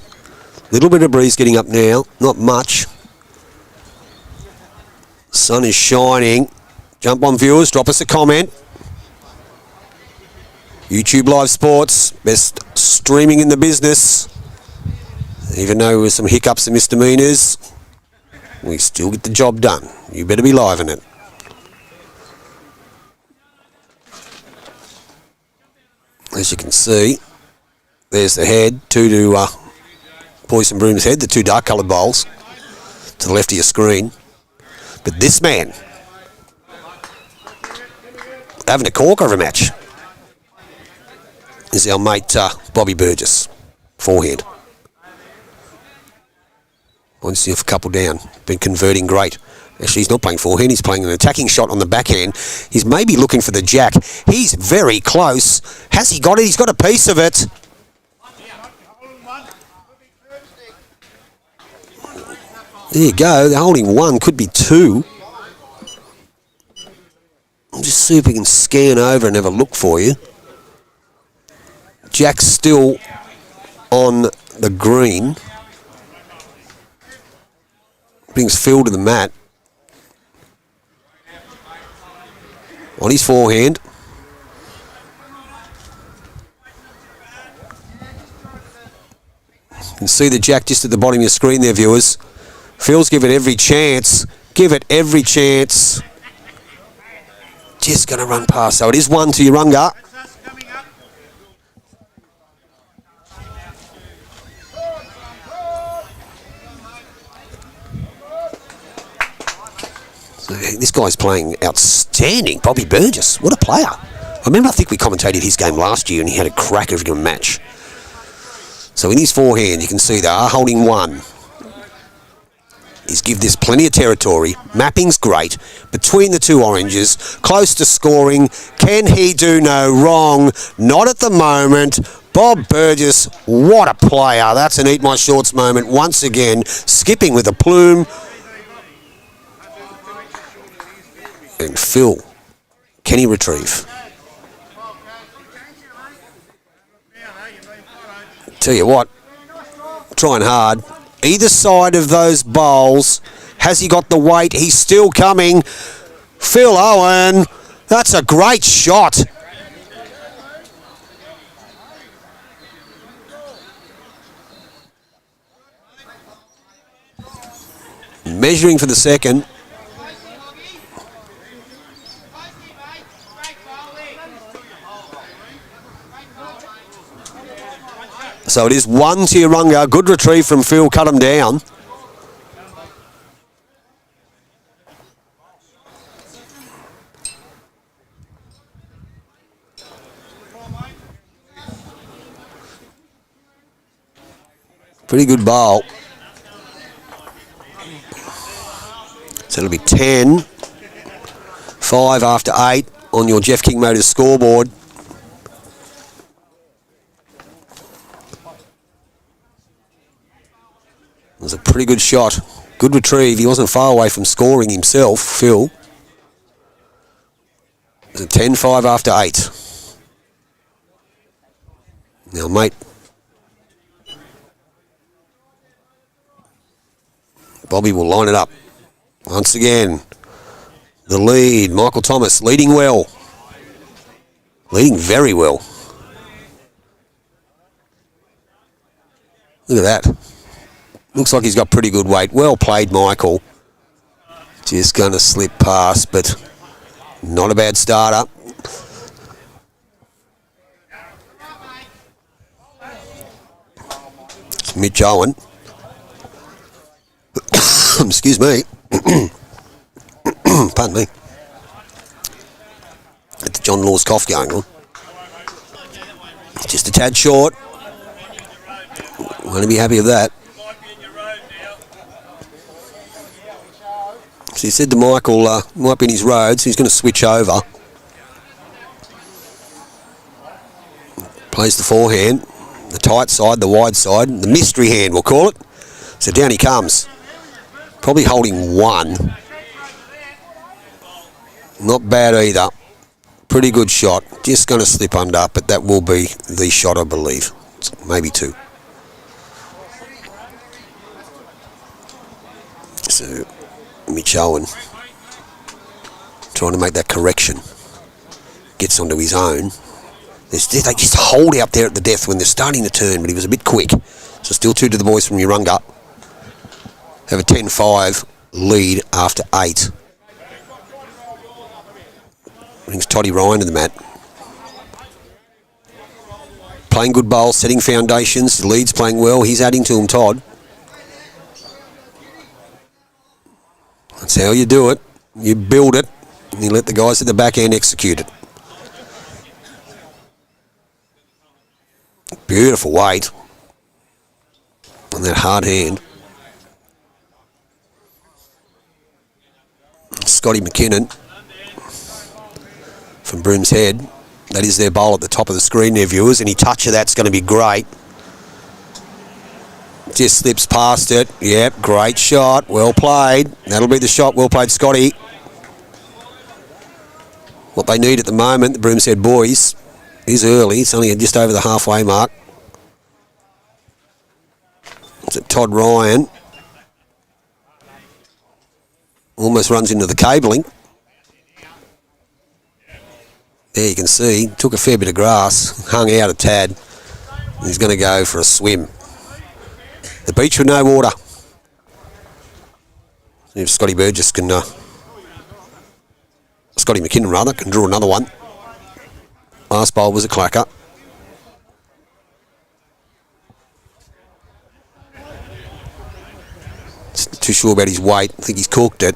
Speaker 1: Little bit of breeze getting up now. Not much. Sun is shining. Jump on, viewers. Drop us a comment. YouTube Live Sports. Best streaming in the business. Even though with some hiccups and misdemeanors, we still get the job done. You better be live in it. As you can see, there's the head. 2 to Boyce and Broom's Head, the 2 dark coloured bowls to the left of your screen. But this man, having a corker of a match, is our mate Bobby Burgess, forehand. Once you have a couple down, been converting great. Actually, he's not playing forehand, he's playing an attacking shot on the backhand. He's maybe looking for the jack. He's very close. Has he got it? He's got a piece of it. There you go. They're holding 1, could be 2. I'll just see if we can scan over and have a look for you. Jack's still on the green. Brings Phil to the mat. On his forehand. You can see the jack just at the bottom of your screen there, viewers. Phil's give it every chance. Give it every chance. Just going to run past. So it is 1 to Urunga. So this guy's playing outstanding. Bobby Burgess. What a player. I think we commentated his game last year and he had a cracker of a match. So in his forehand, you can see they are holding 1. He's give this plenty of territory. Mapping's great. Between the two oranges, close to scoring. Can he do no wrong? Not at the moment. Bob Burgess, what a player. That's an eat my shorts moment once again. Skipping with a plume. And Phil, can he retrieve? Tell you what, trying hard. Either side of those bowls. Has he got the weight? He's still coming. Phil Owen. That's a great shot. Measuring for the second. So it is 1 to Urunga. Good retrieve from Phil. Cut him down. Pretty good bowl. So it'll be 10. 5 after 8 on your Geoff King Motors scoreboard. It was a pretty good shot. Good retrieve. He wasn't far away from scoring himself, Phil. It's a 10-5 after 8. Now, mate. Bobby will line it up. Once again, the lead. Michael Thomas leading well. Leading very well. Look at that. Looks like he's got pretty good weight. Well played, Michael. Just going to slip past, but not a bad starter. It's Mitch Owen. Excuse me. Pardon me. Got the John Law's cough going on. Just a tad short. Won't be happy with that. So he said to Michael, might be in his road, so he's going to switch over. Plays the forehand, the tight side, the wide side, the mystery hand, we'll call it. So down he comes. Probably holding 1. Not bad either. Pretty good shot. Just going to slip under, but that will be the shot, I believe. Maybe 2. So Mitch Owen trying to make that correction. Gets onto his own. They just hold out there at the death when they're starting to turn, but he was a bit quick. So still 2 to the boys from Urunga. Have a 10-5 lead after 8. Brings Toddy Ryan to the mat. Playing good bowl, setting foundations. The lead's playing well. He's adding to him, Todd. That's how you do it. You build it, and you let the guys at the back end execute it. Beautiful weight on that hard hand. Scotty McKinnon from Broom's Head. That is their bowl at the top of the screen there, viewers. Any touch of that's going to be great. Just slips past it. Yep, great shot. Well played. That'll be the shot. Well played, Scotty. What they need at the moment, the Broom's Head boys, is early. It's only just over the halfway mark. It's at Todd Ryan. Almost runs into the cabling. There you can see, took a fair bit of grass, hung out a tad. He's going to go for a swim. The beach with no water. See if Scotty Burgess can Scotty McKinnon rather, can draw another one. Last bowl was a clacker. Just too sure about his weight. I think he's corked it.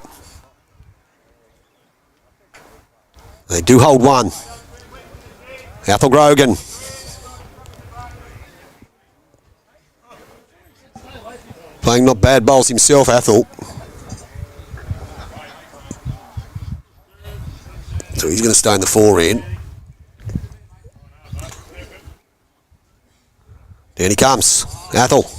Speaker 1: They do hold one. Athel Grogan. Playing not bad bowls himself, Athel. So he's going to stay in the forehand. Down he comes, Athel.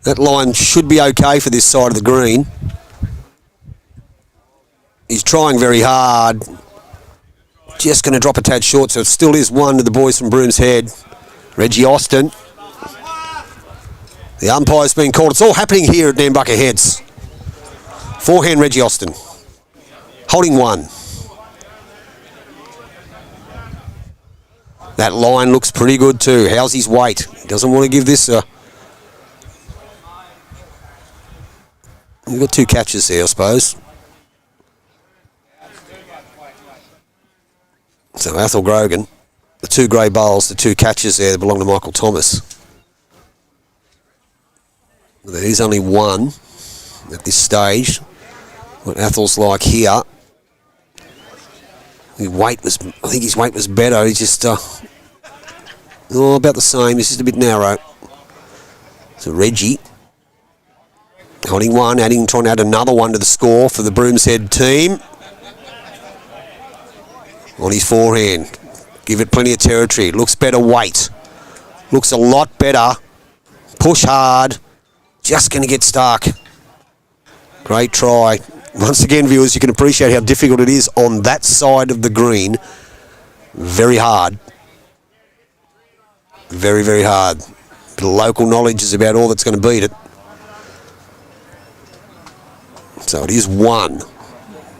Speaker 1: That line should be okay for this side of the green. He's trying very hard. Just going to drop a tad short, so it still is one to the boys from Broom's Head. Reggie Austin. The umpire's been called. It's all happening here at Nambucca Heads. Forehand Reggie Austin. Holding one. That line looks pretty good too. How's his weight? He doesn't want to give this a... We've got two catches there, I suppose. So Athel Grogan, the two grey bowls, the two catches there belong to Michael Thomas. There is only one at this stage. What Athel's like here. His weight was, I think his weight was better. He's just about the same. He's just a bit narrow. So Reggie holding one, trying to add another one to the score for the Broom's Head team. On his forehand. Give it plenty of territory. Looks better weight. Looks a lot better. Push hard. Just going to get stuck. Great try. Once again, viewers, you can appreciate how difficult it is on that side of the green. Very hard. Very, very hard. Bit of local knowledge is about all that's going to beat it. So it is one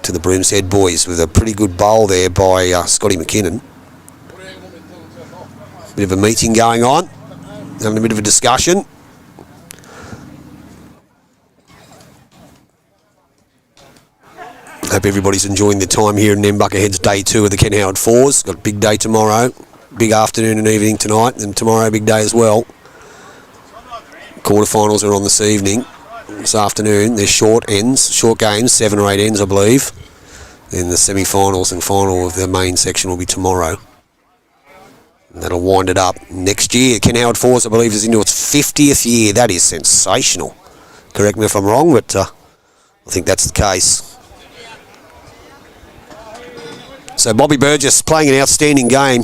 Speaker 1: to the Broom's Head boys with a pretty good bowl there by Scotty McKinnon. Bit of a meeting going on, having a bit of a discussion. Hope everybody's enjoying their time here in Nambucca Heads day 2 of the Ken Howard Fours. Got a big day tomorrow, big afternoon and evening tonight, and tomorrow big day as well. Quarterfinals are on this evening. This afternoon, there's short games, 7 or 8 ends, I believe. Then the semi-finals and final of the main section will be tomorrow. And that'll wind it up next year. Ken Howard Fours, I believe, is into its 50th year. That is sensational. Correct me if I'm wrong, but I think that's the case. So Bobby Burgess playing an outstanding game.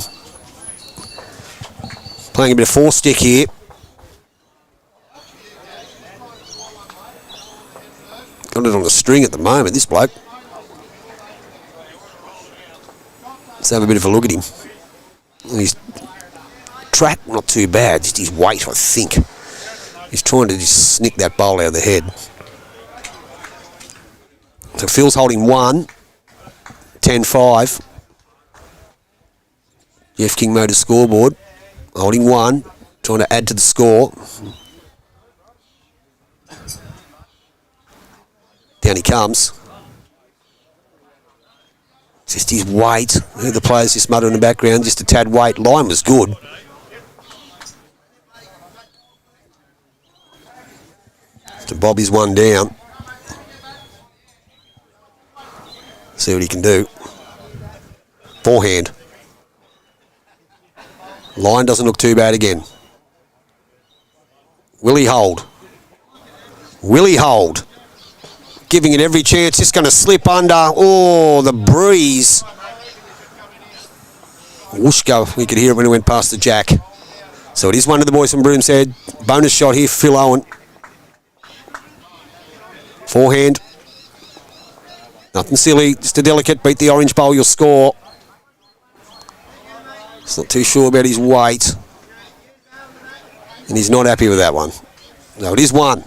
Speaker 1: Playing a bit of 4-stick here. Got it on a string at the moment, this bloke. Let's have a bit of a look at him. His track, not too bad, just his weight, I think. He's trying to just snick that bowl out of the head. So Phil's holding one, 10-5. Geoff King Motors scoreboard, holding one, trying to add to the score. Down he comes. Just his weight. The players just mutter in the background, just a tad weight. Line was good. So Bobby's one down. See what he can do. Forehand. Line doesn't look too bad again. Will he hold? Will he hold? Giving it every chance, just going to slip under. Oh, the breeze. Whooshka, we could hear it when it went past the jack. So it is one of the boys from Broom's Head. Bonus shot here, Phil Owen. Forehand. Nothing silly, just a delicate. Beat the orange bowl, you'll score. He's not too sure about his weight. And he's not happy with that one. No, it is one.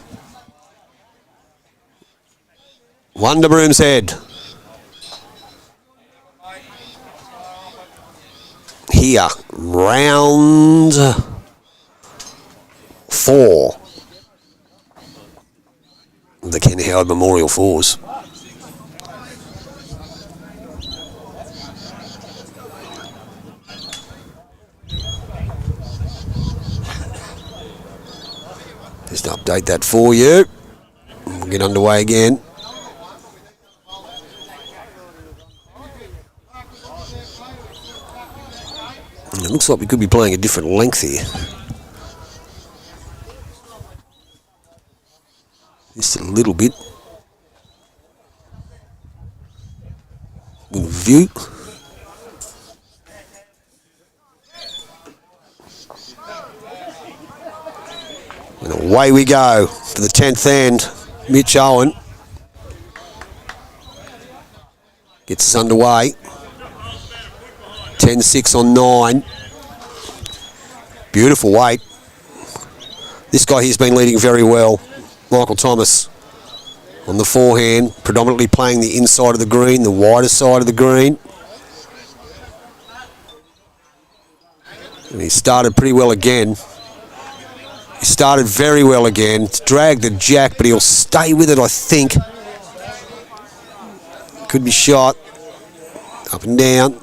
Speaker 1: One to Broom's Head. Here, round 4. The Ken Howard Memorial Fours. Just update that for you. We'll get underway again. It looks like we could be playing a different length here. Just a little bit. With view. And away we go for the 10th end. Mitch Owen gets us underway. 10-6 on 9. Beautiful weight. This guy here's been leading very well. Michael Thomas on the forehand, predominantly playing the inside of the green, the wider side of the green. And he started pretty well again. He started very well again. It's dragged the jack, but he'll stay with it, I think. Could be shot. Up and down.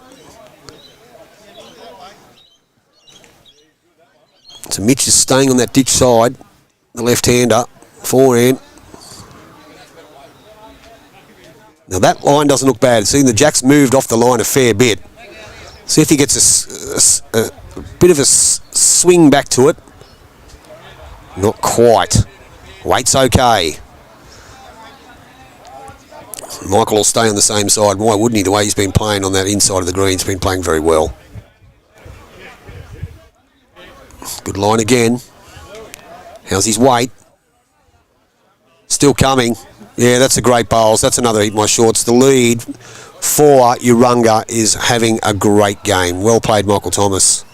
Speaker 1: So Mitch is staying on that ditch side. The left-hander. Forehand. Now that line doesn't look bad. See, the jack's moved off the line a fair bit. See if he gets a bit of a swing back to it. Not quite. Weight's okay. Michael will stay on the same side. Why wouldn't he? The way he's been playing on that inside of the green, he's been playing very well. Good line again. How's his weight? Still coming. Yeah, that's a great bowls. That's another Eat My Shorts. The lead for Urunga is having a great game. Well played, Michael Thomas.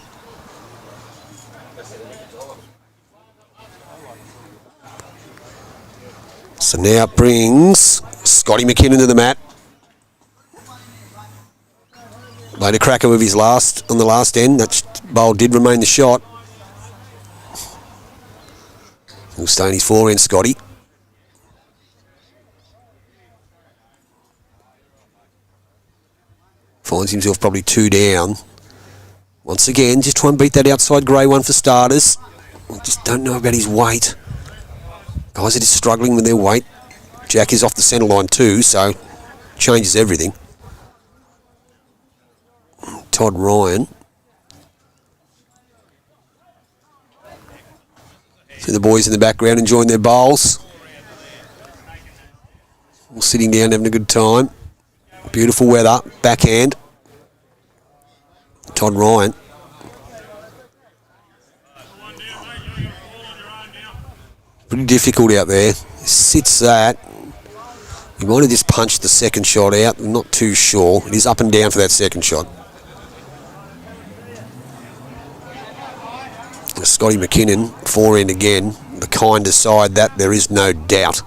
Speaker 1: So now it brings Scotty McKinnon to the mat. Made a cracker with his on the last end. That bowl did remain the shot. He'll stay in his forehand, Scotty. Finds himself probably 2 down. Once again, just try and beat that outside grey one for starters. I just don't know about his weight. Guys are just struggling with their weight. Jack is off the centre line too, so changes everything. Todd Ryan. See the boys in the background enjoying their bowls. All sitting down having a good time. Beautiful weather. Backhand. Todd Ryan. Pretty difficult out there. Sits that. He might have just punched the second shot out. I'm not too sure. It is up and down for that second shot. Scotty McKinnon, forehand again. The kinder side, that there is no doubt.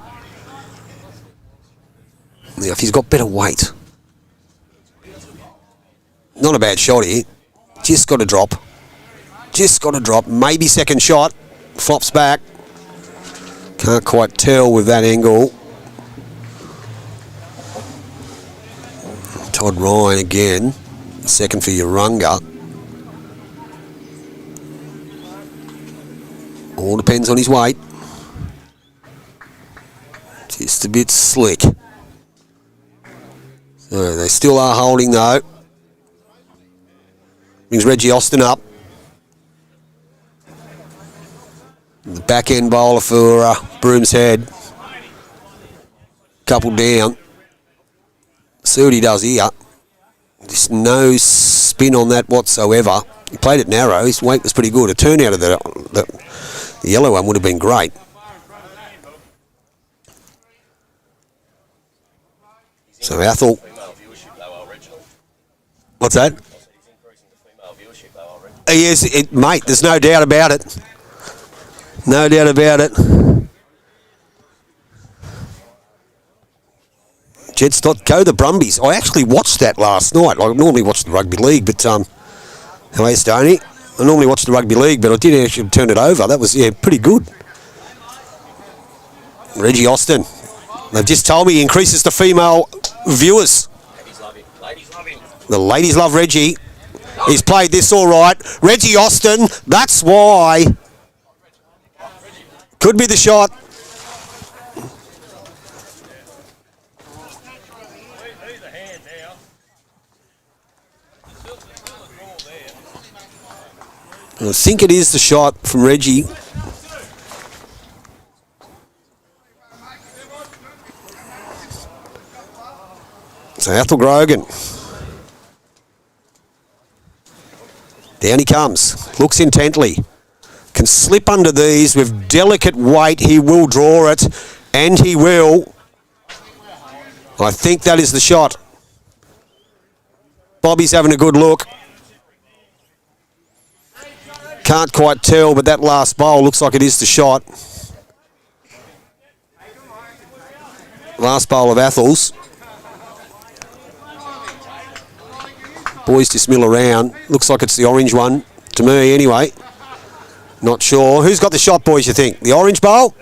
Speaker 1: Now, if he's got better weight. Not a bad shot here. Just got to drop. Just got to drop. Maybe second shot. Flops back. Can't quite tell with that angle. Todd Ryan again. Second for Urunga. All depends on his weight. Just a bit slick. So they still are holding though. Brings Reggie Austin up. The back end bowler for Broom's Head. Couple down. See what he does here. Just no spin on that whatsoever. He played it narrow. His weight was pretty good. A turn out of the yellow one would have been great. So Athel. What's that? Yes, mate, there's no doubt about it. No doubt about it. Jed Stott, go the Brumbies. I actually watched that last night. I normally watch the rugby league, but how are you, Stoney? I normally watch the rugby league, but I did actually turn it over. That was, yeah, pretty good. Reggie Austin They've just told me he increases the female viewers.
Speaker 2: Ladies love him. Ladies love him.
Speaker 1: The ladies love Reggie. He's played this all right. Reggie Austin, that's why. Could be the shot. I think it is the shot from Reggie. So Athel Grogan. Down he comes. Looks intently. Can slip under these with delicate weight. He will draw it. And he will. I think that is the shot. Bobby's having a good look. Can't quite tell, but that last bowl looks like it is the shot. Last bowl of Athel's. Boys just mill around. Looks like it's the orange one, to me anyway. Not sure. Who's got the shot, boys, you think? The orange bowl?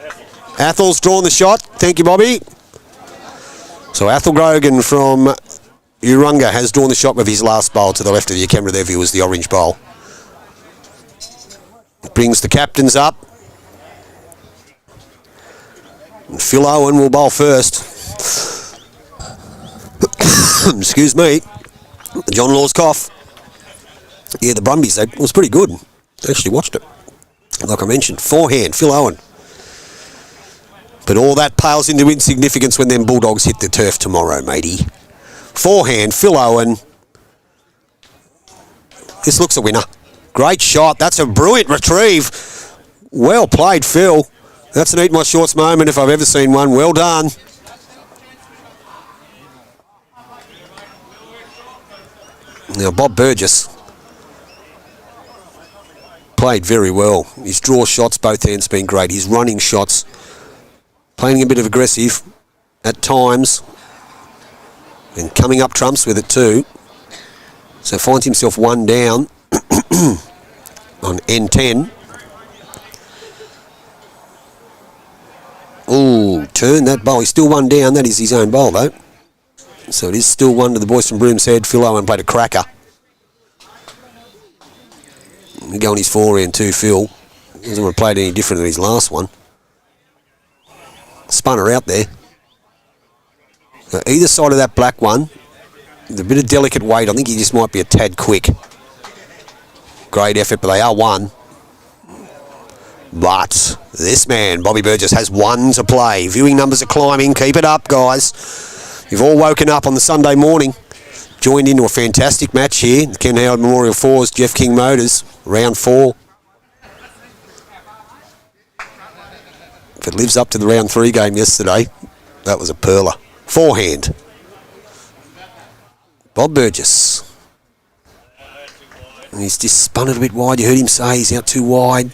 Speaker 1: Athel's drawn the shot. Thank you, Bobby. So Athel Grogan from Urunga has drawn the shot with his last bowl to the left of your camera there, viewers, the orange bowl. Brings the captains up. And Phil Owen will bowl first. Excuse me. John Law's cough. Yeah, the Brumbies, it was pretty good. I actually watched it. Like I mentioned, forehand, Phil Owen. But all that pales into insignificance when them Bulldogs hit the turf tomorrow, matey. Forehand, Phil Owen. This looks a winner. Great shot. That's a brilliant retrieve. Well played, Phil. That's an eat my shorts moment if I've ever seen one. Well done. Now, Bob Burgess played very well. His draw shots, both hands, been great. His running shots, playing a bit of aggressive at times and coming up trumps with it too. So finds himself one down on N10. Ooh, turn that bowl. He's still one down. That is his own bowl, though. So it is still one to the boys from Broom's Head. Phil Owen played a cracker. He go on his forehand too, Phil. He hasn't played any different than his last one. Spun her out there. Either side of that black one, with a bit of delicate weight, I think he just might be a tad quick. Great effort, but they are one. But this man, Bobby Burgess, has one to play. Viewing numbers are climbing. Keep it up, guys. You've all woken up on the Sunday morning, joined into a fantastic match here. The Ken Howard Memorial Fours, Geoff King Motors, round 4. If it lives up to the round 3 game yesterday, that was a perler. Forehand. Bob Burgess. And he's just spun it a bit wide. You heard him say he's out too wide.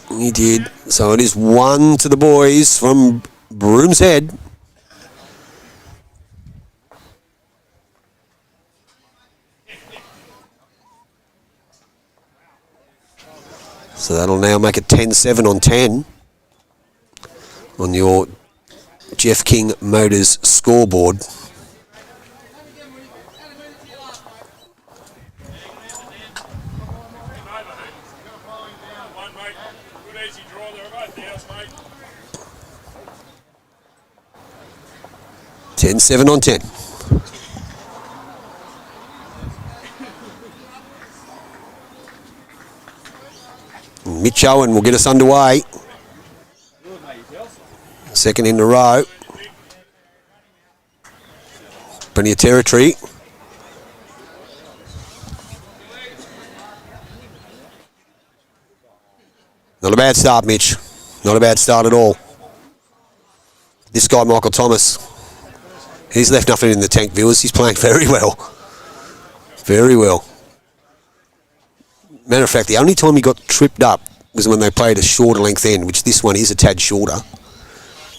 Speaker 1: He did. So it is one to the boys from Broom's Head. So that'll now make it 10-7 on 10 on your Geoff King Motors scoreboard. Ten 7 on 10. Mitch Owen will get us underway. Second in a row. Plenty of territory. Not a bad start, Mitch. Not a bad start at all. This guy, Michael Thomas, he's left nothing in the tank, viewers. He's playing very well. Very well. Matter of fact, the only time he got tripped up was when they played a shorter length end, which this one is a tad shorter.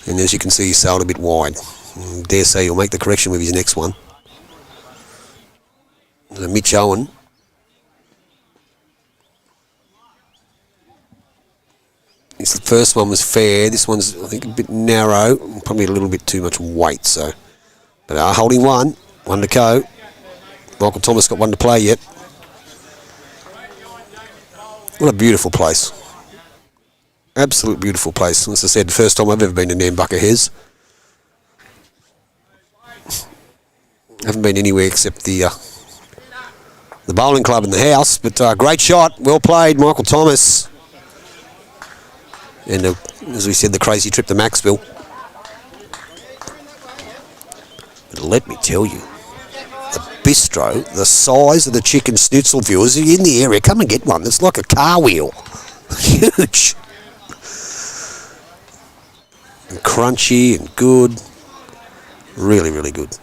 Speaker 1: And as you can see, he sailed a bit wide. I dare say he'll make the correction with his next one. Mitch Owen. The first one was fair. This one's, I think, a bit narrow. Probably a little bit too much weight, so. But holding one. One to go. Michael Thomas got one to play yet. What a beautiful place. Absolute beautiful place. As I said, the first time I've ever been to Nambucca. Haven't been anywhere except the bowling club in the house. But great shot. Well played, Michael Thomas. And as we said, the crazy trip to Maxville. But let me tell you, the bistro, the size of the chicken schnitzel, viewers, in the area, come and get one. It's like a car wheel. Huge. And crunchy and good. Really, really good.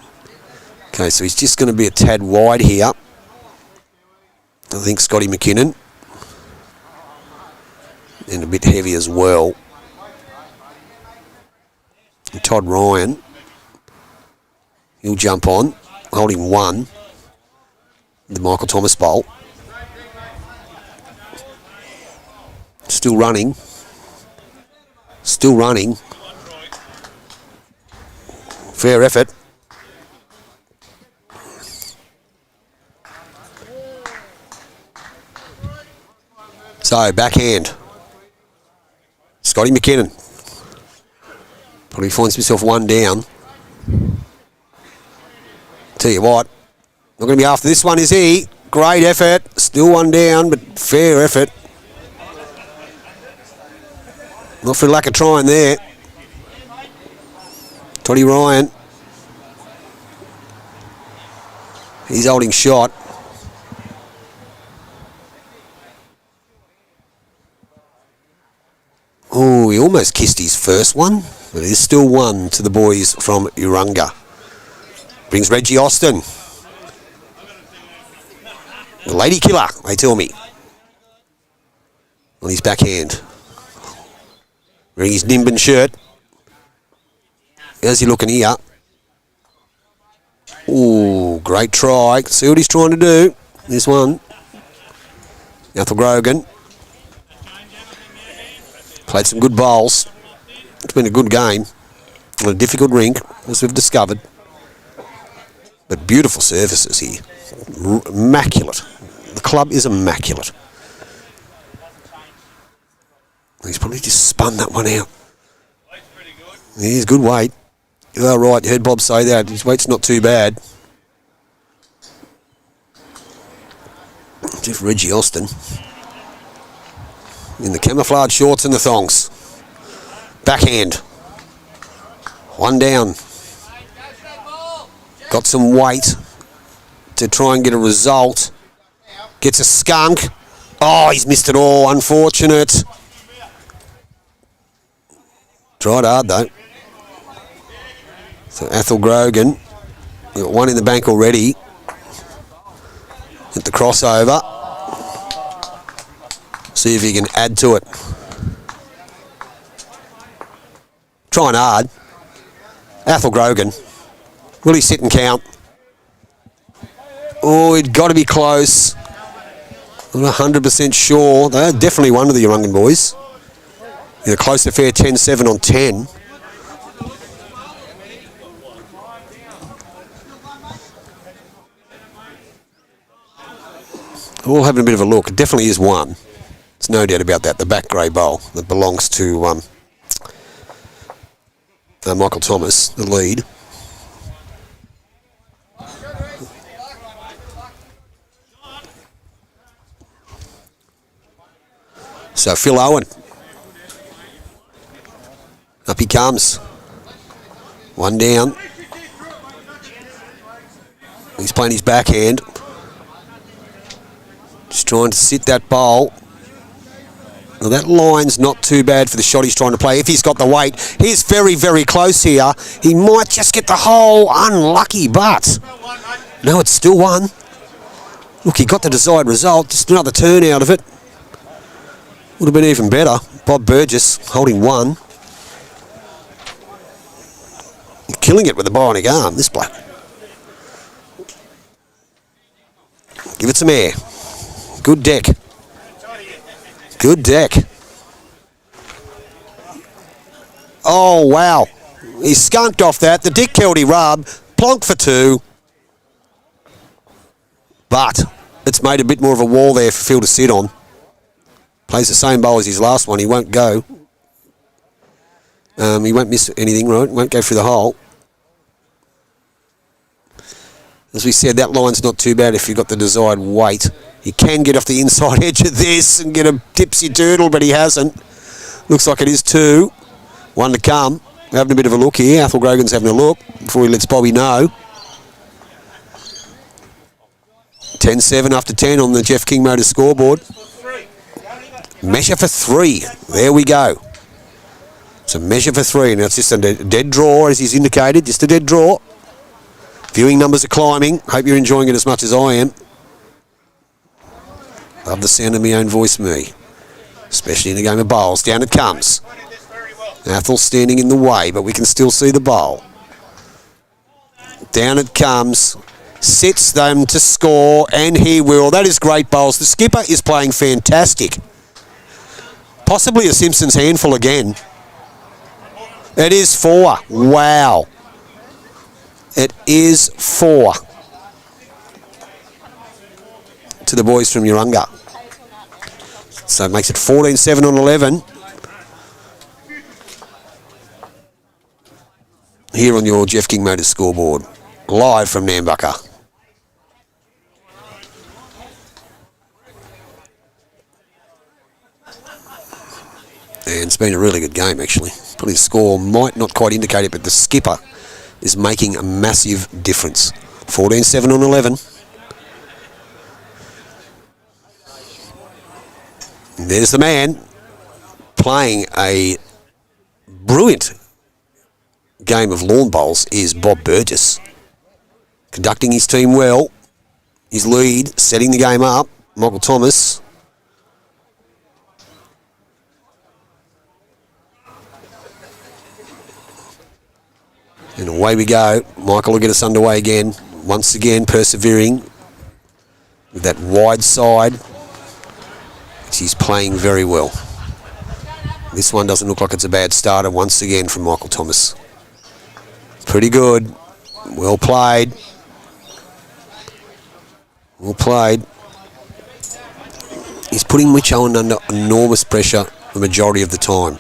Speaker 1: Okay, so he's just going to be a tad wide here. I think Scotty McKinnon. And a bit heavy as well. And Todd Ryan. He'll jump on. Holding one. The Michael Thomas bowl. Still running. Still running. Fair effort. So, backhand. Scotty McKinnon. Probably finds himself one down. Tell you what, not going to be after this one, is he? Great effort. Still one down, but fair effort. Not for lack of trying there. Toddy Ryan. He's holding shot. Oh, he almost kissed his first one, but there's still one to the boys from Urunga. Brings Reggie Austin. The lady killer, they tell me. On his backhand. Wearing his Nimbin shirt. How's he looking here? Ooh, great try. See what he's trying to do. This one. Ethel Grogan. Played some good bowls. It's been a good game. On a difficult rink, as we've discovered. But beautiful surfaces here. Immaculate. The club is immaculate. He's probably just spun that one out. He's good weight. You are right, you heard Bob say that. His weight's not too bad. Just Reggie Austin. In the camouflage shorts and the thongs. Backhand. One down. Got some weight to try and get a result. Gets a skunk. Oh, he's missed it all. Unfortunate. Tried hard though. So Ethel Grogan. We've got one in the bank already. Hit the crossover. See if he can add to it. Trying hard. Ethel Grogan. Will he sit and count? Oh, he'd got to be close. I'm not 100% sure. They're definitely one of the Urungan boys. They're close to fair 10-7 on 10. We're all having a bit of a look. It definitely is one. There's no doubt about that. The back grey bowl that belongs to Michael Thomas, the lead. So Phil Owen. Up he comes. One down. He's playing his backhand. Just trying to sit that bowl. Now that line's not too bad for the shot he's trying to play. If he's got the weight, he's very, very close here. He might just get the hole. Unlucky, but no, it's still one. Look, he got the desired result. Just another turn out of it. Would have been even better. Bob Burgess holding one. Killing it with the bionic arm, this bloke. Give it some air. Good deck. Good deck. Oh, wow. He skunked off that. The Dick Kelty rub. Plonk for 2. But it's made a bit more of a wall there for Phil to sit on. Plays the same bowl as his last one. He won't go. He won't miss anything, right? Won't go through the hole. As we said, that line's not too bad if you've got the desired weight. He can get off the inside edge of this and get a tipsy turtle, but he hasn't. Looks like it is 2. 1 to come. We're having a bit of a look here. Athel Grogan's having a look before he lets Bobby know. 10-7 after 10 on the Geoff King Motors scoreboard. Measure for 3. There we go. It's a measure for 3. Now it's just a dead draw, as he's indicated. Just a dead draw. Viewing numbers are climbing. Hope you're enjoying it as much as I am. Love the sound of my own voice, me. Especially in a game of bowls. Down it comes. Athel's standing in the way, but we can still see the bowl. Down it comes. Sets them to score, and he will. That is great bowls. The skipper is playing fantastic. Possibly a Simpsons handful again. It is 4. Wow. It is 4 to the boys from Urunga. So it makes it 14-7 on 11. Here on your Geoff King Motors scoreboard. Live from Nambucca. And it's been a really good game, actually. Probably the score might not quite indicate it, but the skipper is making a massive difference. 14-7 on 11. And there's the man playing a brilliant game of lawn bowls is Bob Burgess. Conducting his team well. His lead, setting the game up. Michael Thomas. And away we go. Michael will get us underway again. Once again, persevering with that wide side. He's playing very well. This one doesn't look like it's a bad starter once again from Michael Thomas. Pretty good. Well played. Well played. He's putting Mitch Owen under enormous pressure the majority of the time.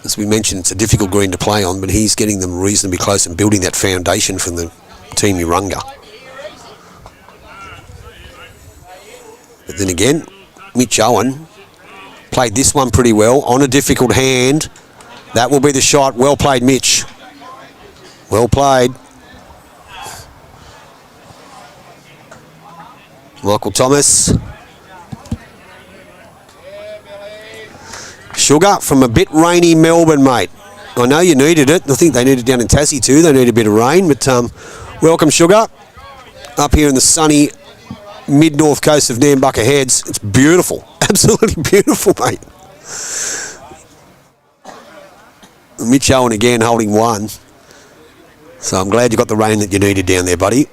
Speaker 1: As we mentioned, it's a difficult green to play on, but he's getting them reasonably close and building that foundation from the team Urunga. But then again, Mitch Owen played this one pretty well on a difficult hand. That will be the shot. Well played, Mitch. Well played. Michael Thomas. Sugar from a bit rainy Melbourne, mate. I know you needed it. I think they need it down in Tassie too. They need a bit of rain, but welcome, Sugar. Up here in the sunny mid-north coast of Nambucca Heads. It's beautiful. Absolutely beautiful, mate. Mitch Owen again holding 1. So I'm glad you got the rain that you needed down there, buddy.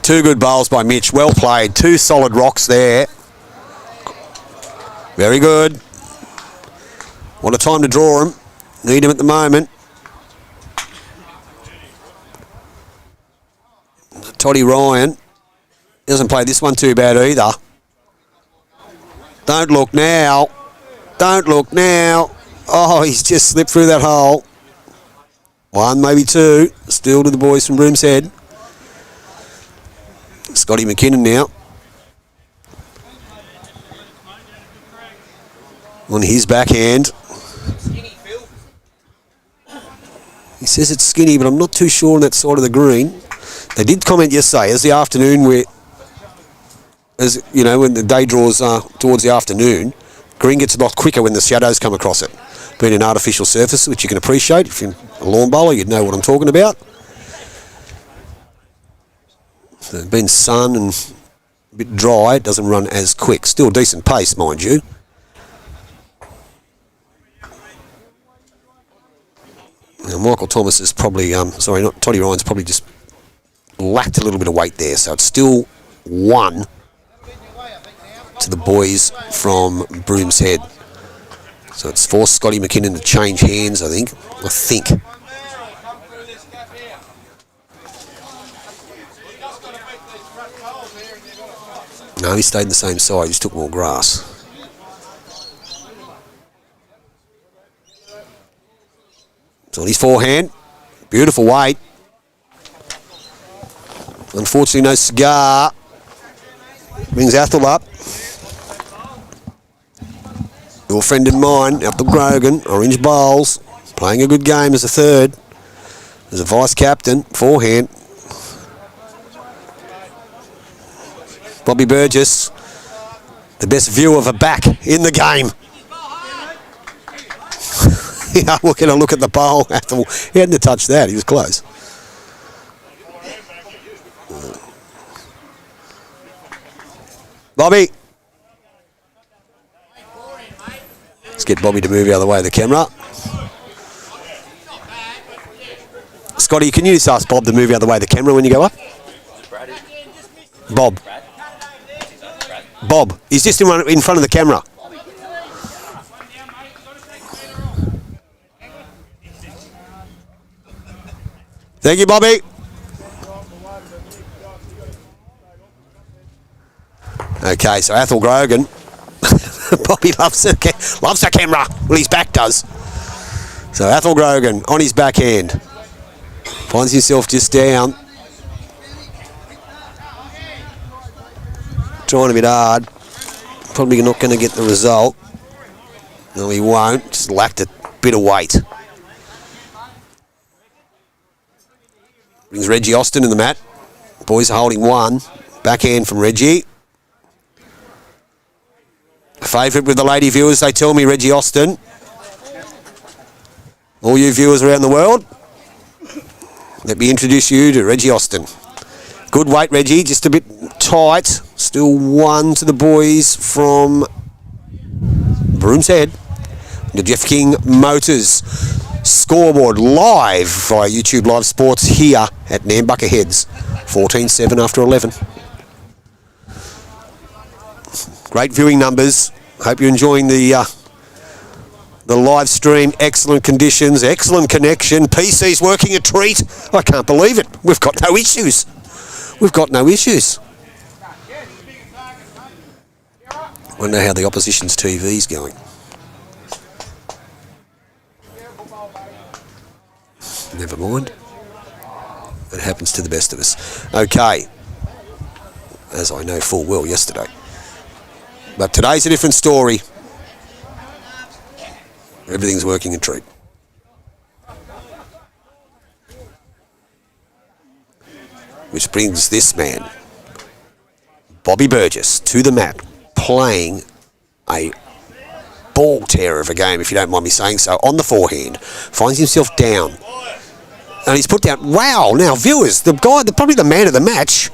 Speaker 1: Two good bowls by Mitch. Well played. 2 solid rocks there. Very good. What a time to draw him. Need him at the moment. Toddy Ryan doesn't play this one too bad either. Don't look now. Don't look now. Oh, he's just slipped through that hole. 1, maybe 2. Still to the boys from Broom's Head. Scotty McKinnon now. On his backhand. He says it's skinny, but I'm not too sure on that side of the green. They did comment yesterday, as the afternoon, as you know, when the day draws towards the afternoon, green gets a lot quicker when the shadows come across it. Being an artificial surface, which you can appreciate. If you're a lawn bowler, you'd know what I'm talking about. So it's been sun and a bit dry, it doesn't run as quick. Still decent pace, mind you. Now, Michael Thomas is probably, Toddy Ryan's probably just lacked a little bit of weight there, so it's still 1 to to the boys from Brooms Head. So it's forced Scotty McKinnon to change hands, I think. No, he stayed on the same side. He just took more grass. It's on his forehand. Beautiful weight. Unfortunately, no cigar. Brings Athel up. Your friend and mine, Athel Grogan, Orange Bowls, playing a good game as a third. As a vice captain, forehand. Bobby Burgess, the best view of a back in the game. Yeah, we're going to look at the bowl. He hadn't touched that. He was close. Bobby. Let's get Bobby to move out of the way of the camera. Scotty, can you just ask Bob to move out of the way of the camera when you go up? Bob. Bob. He's just in front of the camera. Thank you, Bobby. Okay, so Athel Grogan. Bobby loves the camera. Well, his back does. So Athel Grogan on his backhand. Finds himself just down. Trying a bit hard. Probably not going to get the result. No, he won't. Just lacked a bit of weight. Brings Reggie Austin in the mat. Boys are holding one. Backhand from Reggie. Favourite with the lady viewers, they tell me, Reggie Austin. All you viewers around the world, let me introduce you to Reggie Austin. Good weight, Reggie, just a bit tight. Still one to the boys from Brooms Head. The Geoff King Motors scoreboard live via Youtubelivesports here at Nambucca Heads. 14-7 after 11. Great viewing numbers. Hope you're enjoying the live stream. Excellent conditions, excellent connection. PC's working a treat. I can't believe it. We've got no issues. Wonder how the opposition's TV's going. Never mind. It happens to the best of us. Okay. As I know full well yesterday. But today's a different story. Everything's working a treat. Which brings this man, Bobby Burgess, to the mat, playing a ball terror of a game, if you don't mind me saying so, on the forehand. Finds himself down. And he's put down, wow, now viewers, the guy, probably the man of the match,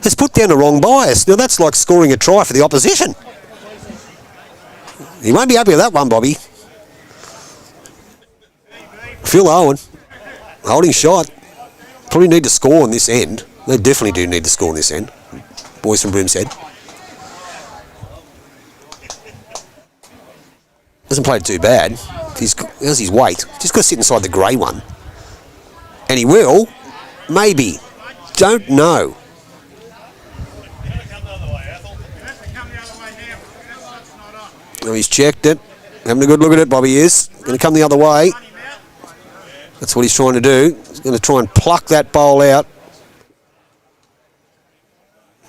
Speaker 1: has put down the wrong bias. Now that's like scoring a try for the opposition. He won't be happy with that one, Bobby. Phil Owen, holding shot. Probably need to score on this end. They definitely do need to score on this end. Boys from Brooms Head. Hasn't played too bad. How's his weight? Just got to sit inside the grey one. And he will. Maybe. Don't know. Oh, he's checked it. Having a good look at it, Bobby is. Going to come the other way. That's what he's trying to do. He's going to try and pluck that bowl out.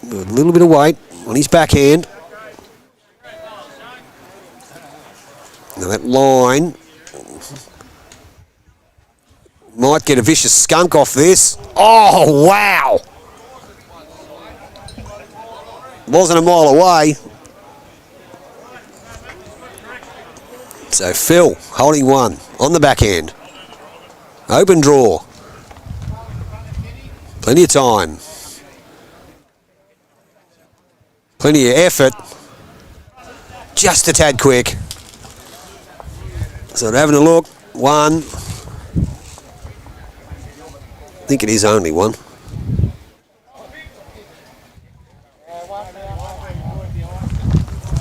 Speaker 1: A little bit of weight on his backhand. Now that line might get a vicious skunk off this. Oh, wow. Wasn't a mile away. So Phil holding one on the backhand. Open draw. Plenty of time. Plenty of effort. Just a tad quick. So having a look. One. I think it is only one.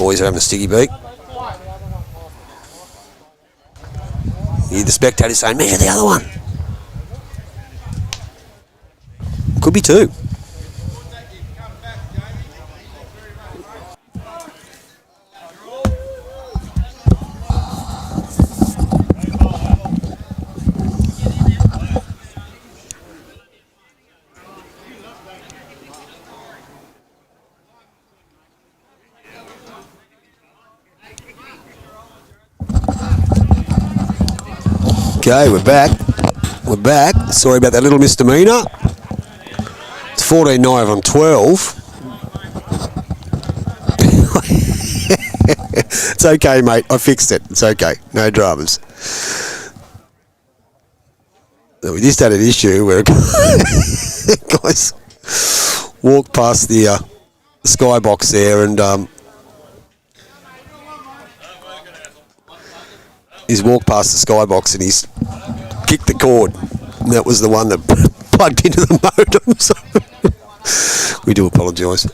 Speaker 1: boys are having a sticky beak. You hear the spectators saying, measure the other one. Could be two. Okay, we're back. We're back. Sorry about that little misdemeanor. It's 14-9 on 12. It's okay, mate. I fixed it. It's okay. No dramas. We just had an issue where guys walked past the skybox there, and he's walked past the skybox and he's kicked the cord. And that was the one that plugged into the modem. So we do apologise.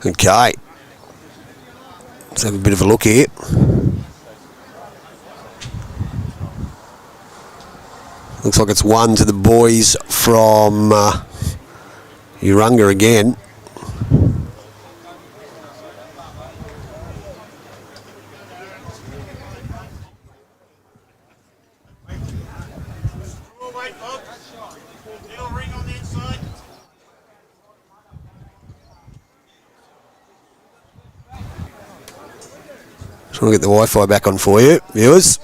Speaker 1: Okay. Let's have a bit of a look here. Looks like it's one to the boys from Urunga again. Trying to get the Wi-Fi back on for you, viewers.